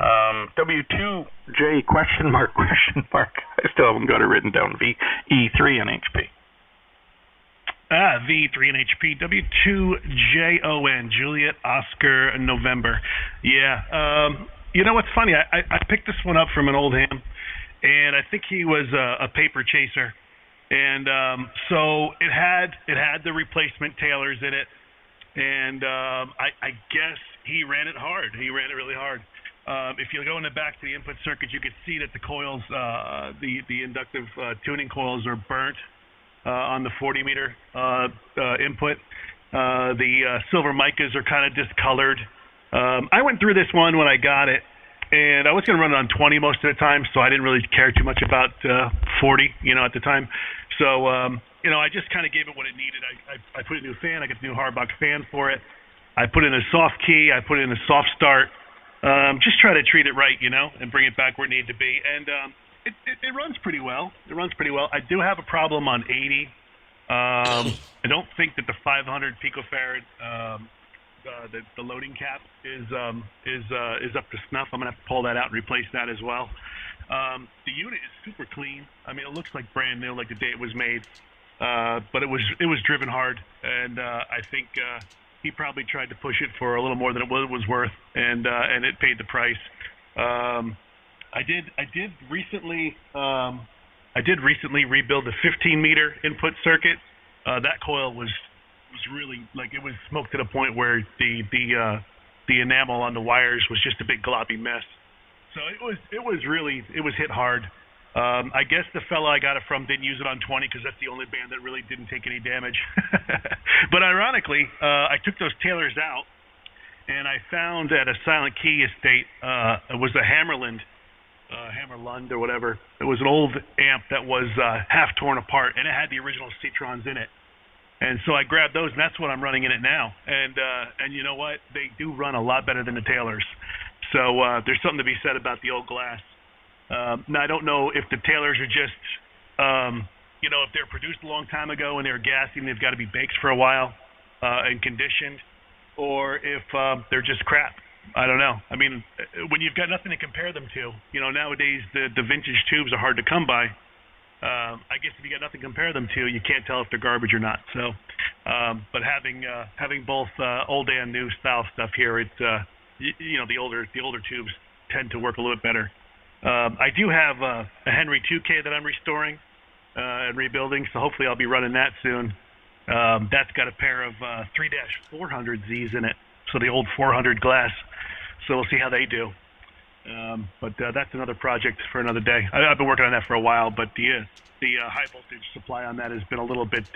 W2J question mark. I still haven't got it written down. VE3 and HP. V3 and HP. W2JON. Juliet Oscar November. Yeah. You know what's funny? I picked this one up from an old ham, and I think he was a paper chaser, and so it had the replacement tailors in it, and I guess he ran it hard. He ran it really hard. If you go in the back to the input circuit, you can see that the coils, the inductive tuning coils, are burnt on the 40 meter input. The silver micas are kind of discolored. I went through this one when I got it, and I was going to run it on 20 most of the time, so I didn't really care too much about 40, at the time. So, I just kind of gave it what it needed. I put a new fan. I got the new Harbach fan for it. I put in a soft key. I put in a soft start. Just try to treat it right, and bring it back where it needed to be. And it runs pretty well. I do have a problem on 80. I don't think that the 500 picofarad the loading cap is up to snuff. I'm gonna have to pull that out and replace that as well. The unit is super clean. I mean, it looks like brand new, like the day it was made. But it was driven hard, and I think he probably tried to push it for a little more than it was worth, and it paid the price. I did recently rebuild the 15 meter input circuit. That coil was really, like, it was smoked to the point where the enamel on the wires was just a big gloppy mess. So it was hit hard. I guess the fella I got it from didn't use it on 20 because that's the only band that really didn't take any damage. But ironically, I took those tailors out, and I found at a Silent Key estate, it was a Hammerlund or whatever. It was an old amp that was half torn apart, and it had the original Citrons in it. And so I grabbed those, and that's what I'm running in it now. And you know what? They do run a lot better than the tailors. So there's something to be said about the old glass. Now, I don't know if the tailors are just, if they're produced a long time ago and they're gassy and they've got to be baked for a while. and conditioned, or if they're just crap. I don't know. I mean, when you've got nothing to compare them to, nowadays the vintage tubes are hard to come by. I guess if you got nothing to compare them to, you can't tell if they're garbage or not. So, but having both old and new style stuff here, it's the older tubes tend to work a little bit better. I do have a Henry 2K that I'm restoring and rebuilding, so hopefully I'll be running that soon. That's got a pair of 3-400Zs in it, so the old 400 glass. So we'll see how they do. But that's another project for another day. I've been working on that for a while, but the high voltage supply on that has been a little bit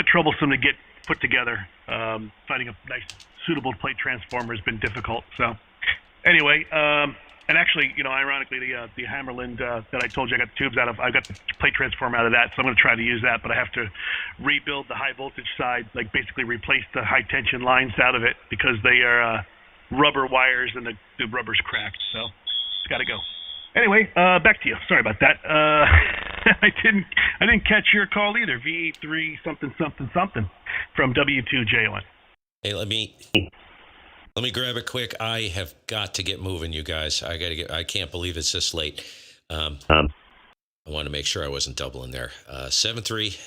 troublesome to get put together. Finding a nice suitable plate transformer has been difficult. So anyway, and actually, ironically, the Hammerland that I told you I got the tubes out of, I got the plate transformer out of that, so I'm going to try to use that, but I have to rebuild the high voltage side, like basically replace the high tension lines out of it because they are rubber wires and the rubber's cracked, so it's got to go. Anyway, back to you. Sorry about that. I didn't catch your call either. VE3 something from W2JON. Hey, let me grab it quick. I have got to get moving, you guys. I can't believe it's this late. I want to make sure I wasn't doubling there. 7-3.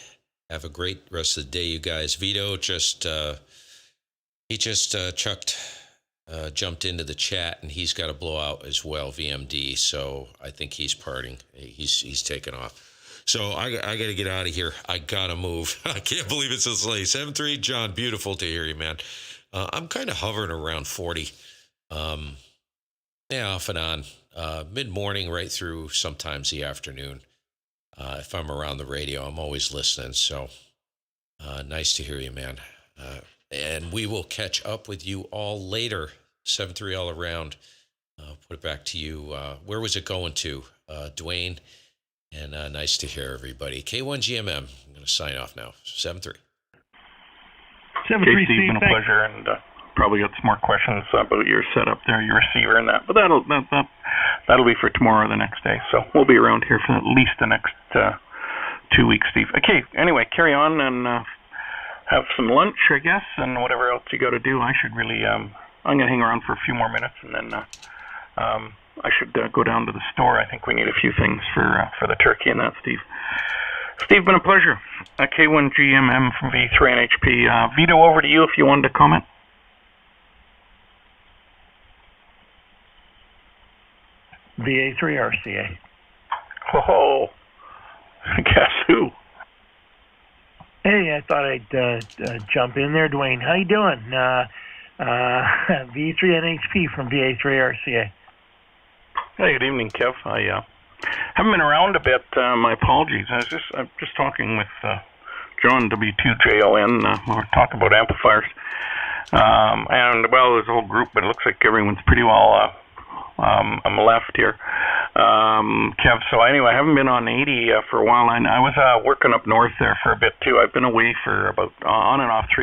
Have a great rest of the day, you guys. Vito just jumped into the chat, and he's got a blowout as well, VMD. So I think he's parting. He's taking off. So I got to get out of here. I got to move. I can't believe it's this late. 7-3, John, beautiful to hear you, man. I'm kind of hovering around 40. Off and on. Mid-morning right through sometimes the afternoon. If I'm around the radio, I'm always listening. So nice to hear you, man. And we will catch up with you all later. 7-3 all around. Put it back to you. Where was it going to? Dwayne. And nice to hear everybody. K1GMM. I'm going to sign off now. 7-3. 7-3, Steve, Steve, been a pleasure, and probably got some more questions about your setup there, your receiver and that. But that'll be for tomorrow or the next day. So we'll be around here for at least the next 2 weeks, Steve. Okay, anyway, carry on and have some lunch, I guess, and whatever else you got to do. I should really, I'm going to hang around for a few more minutes, and then I should go down to the store. I think we need a few things for the turkey and that, Steve. Steve, been a pleasure. K1GMM from V3NHP. Vito, over to you if you wanted to comment. VA3RCA. Oh, guess who? Hey, I thought I'd jump in there, Dwayne. How you doing? V3NHP from VA3RCA. Hey, good evening, Kev. I haven't been around a bit. My apologies. I'm just talking with John W2JON. We're talking about amplifiers, and well, there's a whole group, but it looks like everyone's pretty well. I'm left here, Kev. So anyway, I haven't been on 80 for a while. I was working up north there for a bit too. I've been away for about on and off 3